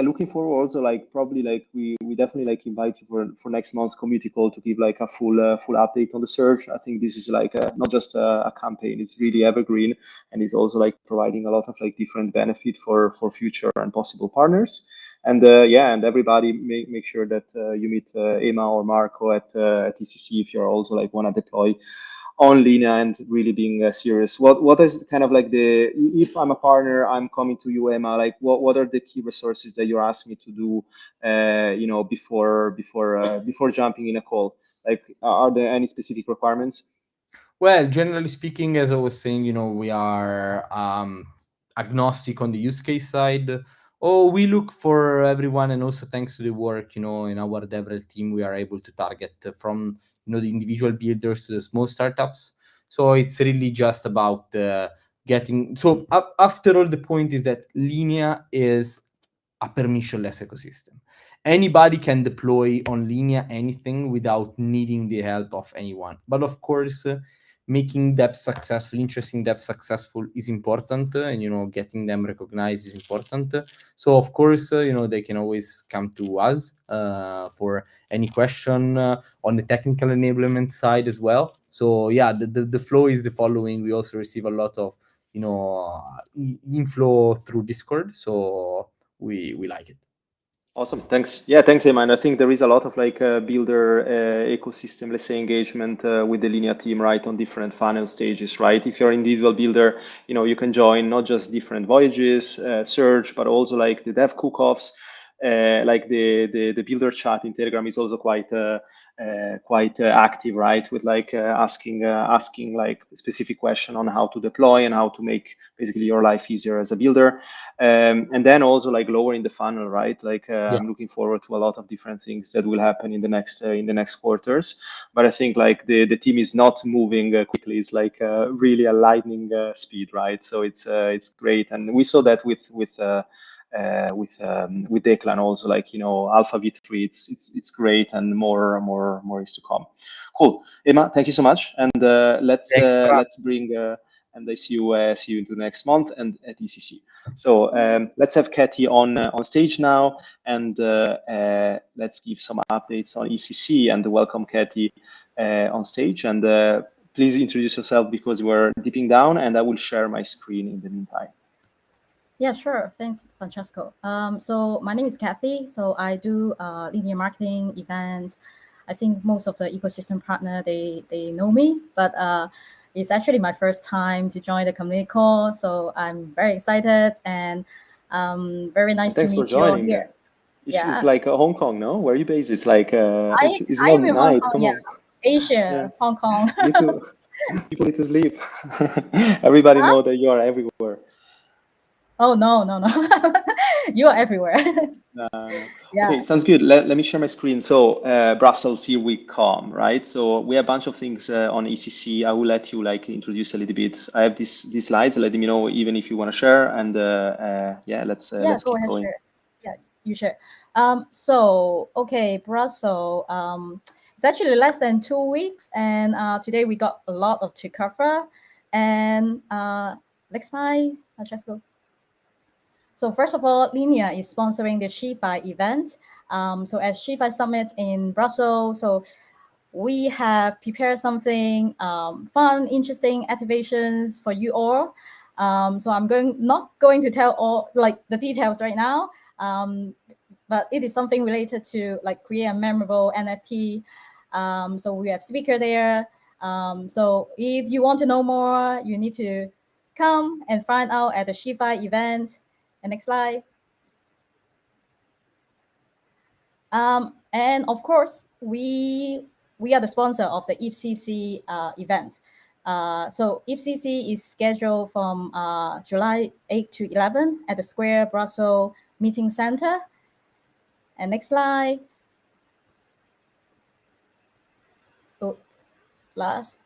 looking forward also probably we definitely invite you for next month's community call to give a full update on the search. I think this is not just a campaign, it's really evergreen, and it's also providing a lot of different benefit for future and possible partners. And and everybody make sure that you meet Emma or Marco at ETHCC if you're also want to deploy on Linea and really being serious. What is kind of if I'm a partner, I'm coming to you, Emma, what are the key resources that you're asking me to do before jumping in a call? Are there any specific requirements? Well, generally speaking, as I was saying, we are agnostic on the use case side. We look for everyone, and also thanks to the work, in our DevRel team, we are able to target from the individual builders to the small startups. So it's really just about getting. So after all, the point is that Linea is a permissionless ecosystem. Anybody can deploy on Linea anything without needing the help of anyone. But of course, making dApps successful, interesting dApps successful is important, and getting them recognized is important. So of course, they can always come to us for any question on the technical enablement side as well. So yeah, the flow is the following. We also receive a lot of inflow through Discord, so we like it. Awesome. Thanks. Yeah, thanks, Eman. I think there is a lot of like builder ecosystem, let's say, engagement with the Linea team, right, on different funnel stages, right? If you're an individual builder, you can join not just different voyages, search, but also like the dev cook-offs, like the builder chat in Telegram is also quite active, right? With like asking like specific question on how to deploy and how to make basically your life easier as a builder. And then also like lowering the funnel, right? Like I'm looking forward to a lot of different things that will happen in the next quarters. But I think like the team is not moving quickly. It's like really a lightning speed, right? So it's great, and we saw that with Declan also, like Alpha V3. It's great, and more is to come. Cool, Emma. Thank you so much, and let's bring. And I see you into next month and at ETHCC. So let's have Cathy on stage now, and let's give some updates on ETHCC and welcome Cathy on stage. And please introduce yourself because we're dipping down, and I will share my screen in the meantime. Yeah, sure. Thanks, Francesco. So my name is Cathy. So I do linear marketing events. I think most of the ecosystem partner, they know me, but it's actually my first time to join the community call. So I'm very excited and very nice to meet you all here. It's like Hong Kong, no? Where are you based? It's like it's I'm not in night. Hong Kong, Come on. Asia, Yeah. Hong Kong. People need to sleep. Everybody know that you are everywhere. Oh, no. You are everywhere. Yeah. Okay, sounds good. Let me share my screen. So Brussels, here we come, right? So we have a bunch of things on ETHCC. I will let you like introduce a little bit. I have these slides. Let me know even if you want to share. And yeah, let's go keep ahead, going. Share. Yeah, you share. So okay, Brussels. It's actually less than 2 weeks, and today we got a lot to cover. And next slide, Francesco. So first of all, Linea is sponsoring the Shi-Fi event. So at Shi-Fi Summit in Brussels, so we have prepared something fun, interesting activations for you all. So I'm not going to tell all like the details right now, but it is something related to like create a memorable NFT. So we have speaker there. So if you want to know more, you need to come and find out at the Shi-Fi event. And next slide. And of course, we are the sponsor of the ETHCC event. So ETHCC is scheduled from July 8 to 11 at the Square Brussels Meeting Center. And next slide. Oh,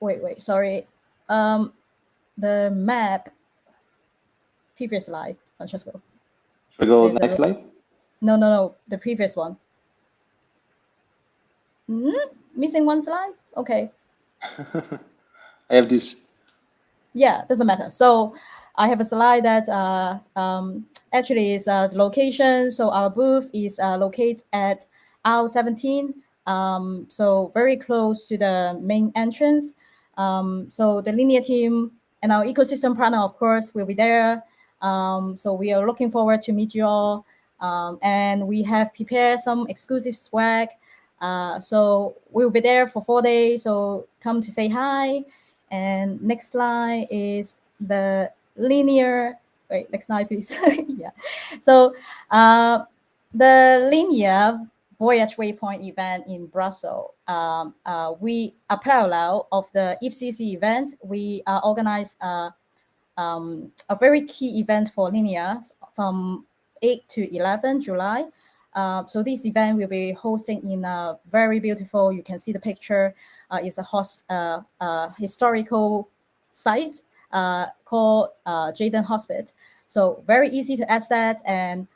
wait, sorry. The map, previous slide, Francesco. Should we go next slide? No, the previous one. Missing one slide? Okay. I have this. Yeah, doesn't matter. So I have a slide that actually is the location. So our booth is located at aisle 17. So very close to the main entrance. So the Linea team and our ecosystem partner, of course, will be there. So we are looking forward to meet you all. And we have prepared some exclusive swag. So we'll be there for 4 days. So come to say hi. And next slide is the linear. Wait, next slide, please. Yeah. So the Linea Voyage Waypoint event in Brussels. We are parallel of the ETHCC event. We organize a very key event for Linea from 8 to 11 July. So this event will be hosting in a very beautiful, you can see the picture, it's a historical site called Jaden Hospital. So very easy to access, and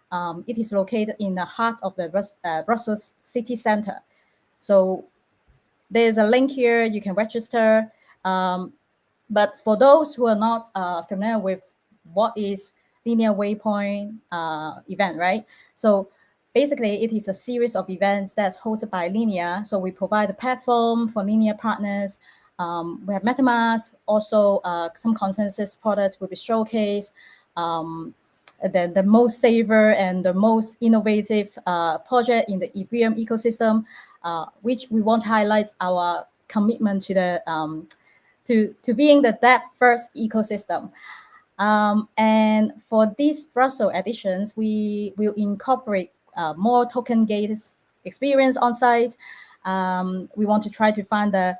it is located in the heart of the Brussels city center. So there's a link here, you can register. But for those who are not familiar with what is Linea Waypoint event, right? So basically, it is a series of events that's hosted by Linea. So we provide a platform for Linea partners. We have MetaMask, also some consensus products will be showcased. the most safer and the most innovative project in the Ethereum ecosystem, which we want to highlight our commitment to the to being the debt first ecosystem. And for these Brussels editions, we will incorporate more token gated experience on site. We want to try to find the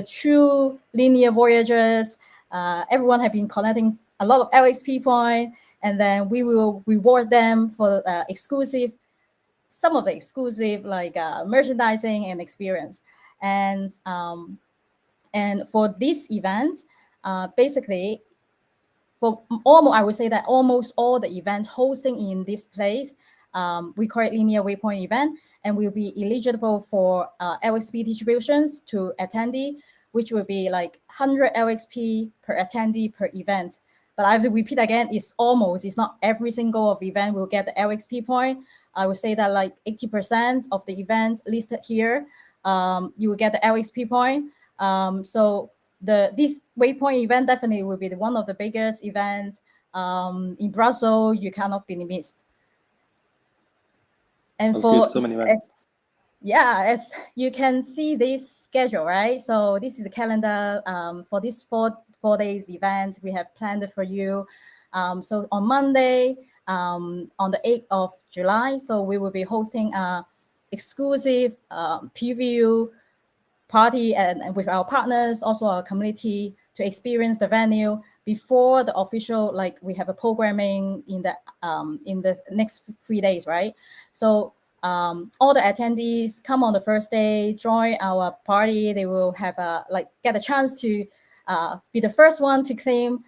true linear voyagers. Everyone have been collecting a lot of LXP point, and then we will reward them for some of the exclusive like merchandising and experience. And for this event, basically, for almost, I would say that almost all the events hosting in this place, we call it Linear Waypoint event, and will be eligible for LXP distributions to attendee, which will be like 100 LXP per attendee per event. But I have to repeat again, it's not every single of event will get the LXP point. I would say that like 80% of the events listed here, you will get the LXP point. So this Waypoint event definitely will be one of the biggest events in Brussels. You cannot be missed. And That's for good. So many events. As you can see this schedule, right? So this is the calendar for this four days event we have planned for you. So on Monday, on the 8th of July, so we will be hosting a exclusive preview party and with our partners, also our community, to experience the venue before the official, like we have a programming in the next 3 days, right? So all the attendees come on the first day, join our party. They will have get a chance to be the first one to claim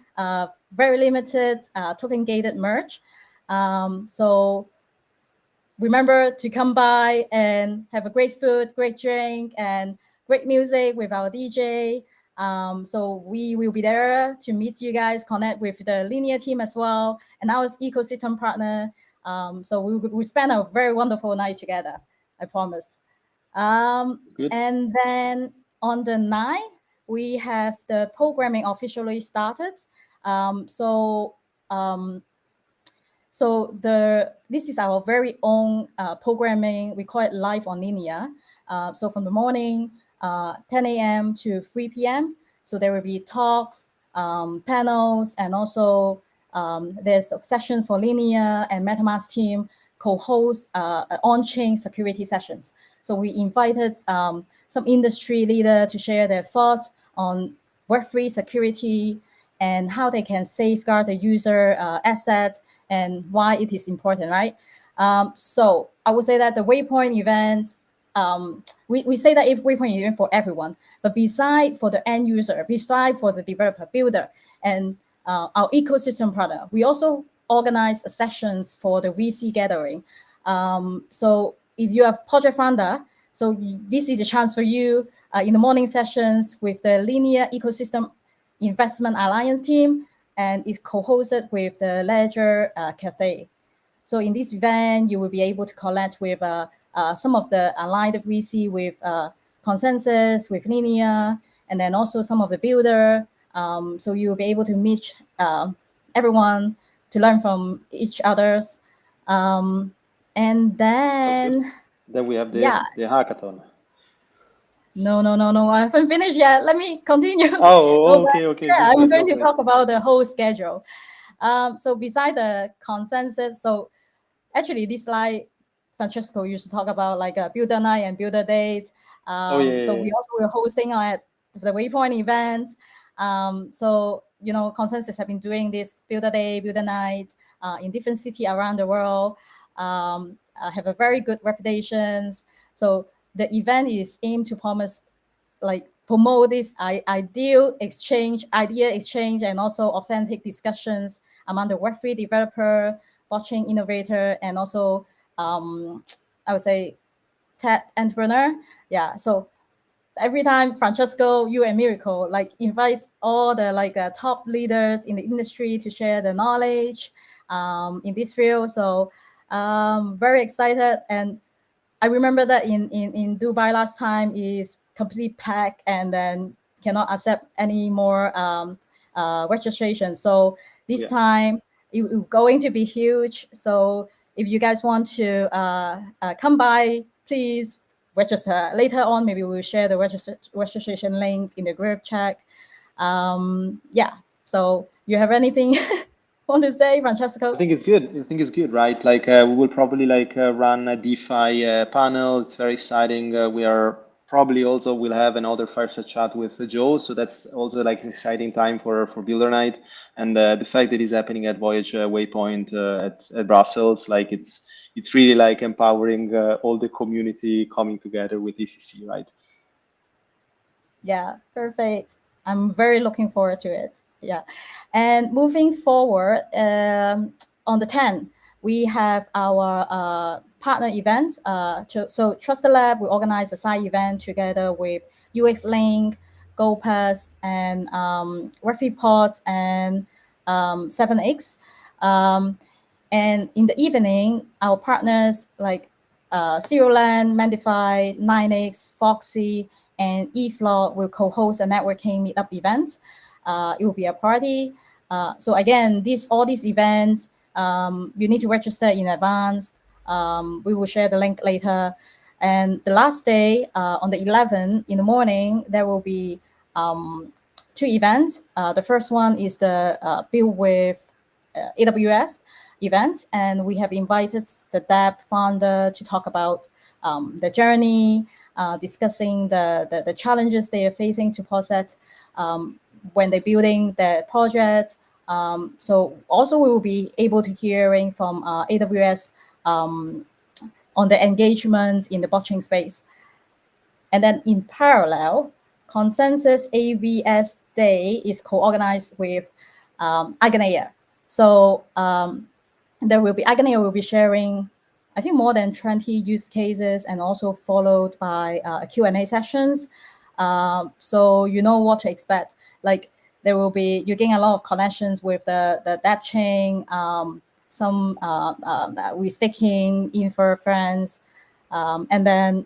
very limited token gated merch. So remember to come by and have a great food, great drink, and great music with our DJ. So we will be there to meet you guys, connect with the Linea team as well, and our ecosystem partner. So we spend a very wonderful night together, I promise. And then on the 9th, we have the programming officially started. This is our very own programming. We call it live on Linea. So from the morning, 10 a.m. to 3 p.m. So there will be talks, panels, and also there's a session for Linea and MetaMask team co-host on-chain security sessions. So we invited some industry leader to share their thoughts on Web3 security and how they can safeguard the user assets and why it is important, right? So I would say that the Waypoint event, we say that Waypoint event for everyone, but beside for the end user, beside for the developer, builder, and our ecosystem partner, we also organize sessions for the VC gathering. So if you are project founder, so this is a chance for you in the morning sessions with the Linea Ecosystem Investment Alliance team, and it's co-hosted with the Ledger Cathay. So in this event, you will be able to collect with some of the aligned VC with Consensus, with Linea, and then also some of the builder. So you will be able to meet everyone to learn from each others. And then we have the hackathon. No, I haven't finished yet. Let me continue. Oh, okay. Yeah, I'm going to talk about the whole schedule. So beside the Consensus, so actually this slide, Francesco used to talk about like a builder night and builder dates. So we also were hosting at the Waypoint events. So, Consensus have been doing this builder day, builder night in different cities around the world, have a very good reputations. So the event is aimed to promote this idea exchange, and also authentic discussions among the Web3 developer, blockchain innovator, and also I would say tech entrepreneur. Yeah. So every time Francesco, you and Miracle invite all the top leaders in the industry to share the knowledge in this field. So very excited. And I remember that in Dubai last time is complete packed and then cannot accept any more registration. So this time it's going to be huge. So if you guys want to come by, please register. Later on, maybe we'll share the registration links in the group chat. Yeah. So you have anything want to say, Francesco? I think it's good. I think it's good, right? Like we will probably like run a DeFi panel. It's very exciting. We are probably also will have another fireside chat with Joe. So that's also like an exciting time for Builder Night. And the fact that it's happening at Voyage Waypoint at Brussels, like it's really like empowering all the community coming together with ETHCC, right? Yeah, perfect. I'm very looking forward to it. Yeah. And moving forward, on the 10th, we have our partner events. So Trusted Lab, we organize a side event together with UX Link, GoPass, and RefiPod and 7X. And in the evening, our partners like Zeroland, Mendify, 9X, Foxy, and eFlow will co-host a networking meetup event. It will be a party. So again, all these events, you need to register in advance. We will share the link later. And the last day, on the 11th in the morning, there will be 2 events. The first one is the Build with AWS event, and we have invited the DApp founder to talk about the journey, discussing the challenges they are facing to process when they're building their project. So also we will be able to hearing from AWS on the engagement in the blockchain space. And then in parallel, Consensus AVS Day is co-organized with Eigenlayer. So Eigenlayer will be sharing, I think, more than 20 use cases, and also followed by Q&A sessions. So you know what to expect. Like there will be, you gain a lot of connections with the dApp chain, some we staking info friends, and then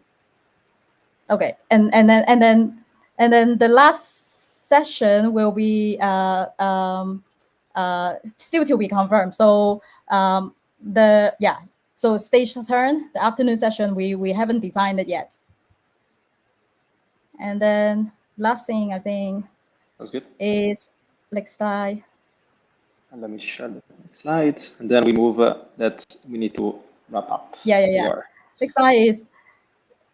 okay, and then the last session will be still to be confirmed. So so stage turn, the afternoon session, we haven't defined it yet. And then last thing I think That's good. is next slide. And let me share the next slide, and then we move that we need to wrap up. Yeah. Next slide is,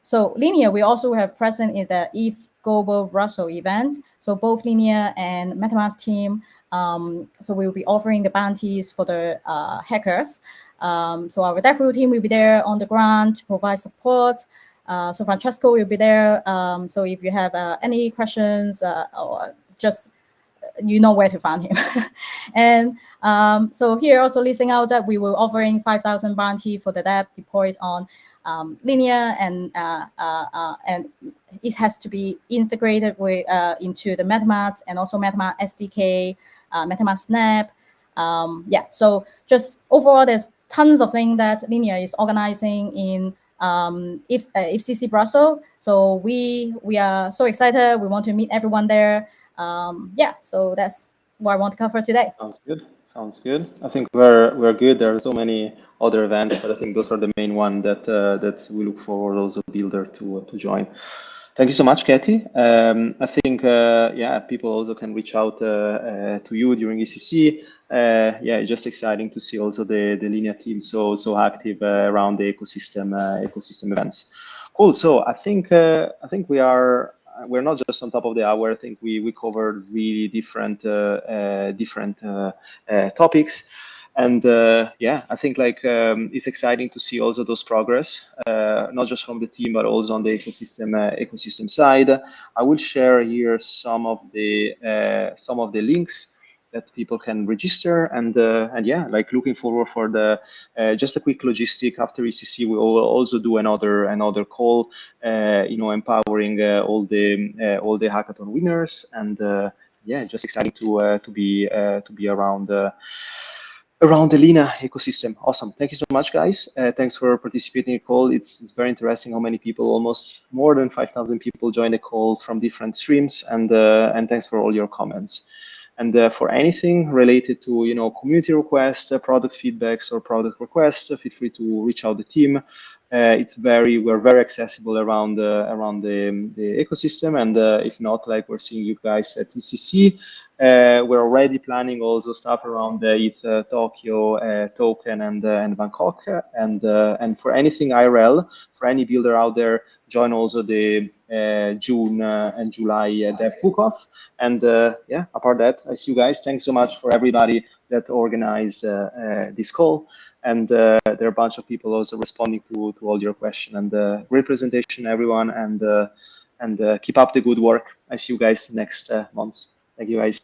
so Linea, we also have present in the ETH Global Brussels event. So both Linea and MetaMask team, so we will be offering the bounties for the hackers. So our DevRel team will be there on the ground to provide support. So Francesco will be there. So if you have any questions or just, you know where to find him. And so here also listing out that we will offering 5,000 bounty for the dApp deployed on Linea, and it has to be integrated with into the MetaMask and also MetaMask SDK, MetaMask Snap. Yeah, so just overall, there's tons of things that Linea is organizing in ETHCC Brussels. So we are so excited. We want to meet everyone there. Yeah, so that's what I want to cover today. Sounds good. Sounds good. I think we're good. There are so many other events, but I think those are the main ones that we look forward also Builder to join. Thank you so much, Cathy. I think yeah, people also can reach out to you during ETHCC. Yeah, it's just exciting to see also the Linea team so active around the ecosystem events. Cool. So I think we're not just on top of the hour. I think we covered really different topics, and yeah, I think like it's exciting to see also those progress, not just from the team but also on the ecosystem side. I will share here some of the links that people can register, and yeah, like looking forward for the just a quick logistic after ETHCC. We will also do another call, you know, empowering all the hackathon winners, and yeah, just exciting to be around the Linea ecosystem. Awesome. Thank you so much, guys. Thanks for participating in the call. It's very interesting how many people, almost more than 5,000 people joined the call from different streams, and thanks for all your comments. And for anything related to, you know, community requests, product feedbacks, or product requests, feel free to reach out the team. We're very accessible around the ecosystem, and if not, like we're seeing you guys at ETHCC. We're already planning also stuff around the ETH Tokyo token and Bangkok, and for anything IRL, for any builder out there, join also the June and July Dev Cook-Off. And yeah, apart that, I see you guys. Thanks so much for everybody that organized this call. And there are a bunch of people also responding to all your questions. And great presentation, everyone. And keep up the good work. I see you guys next month. Thank you, guys.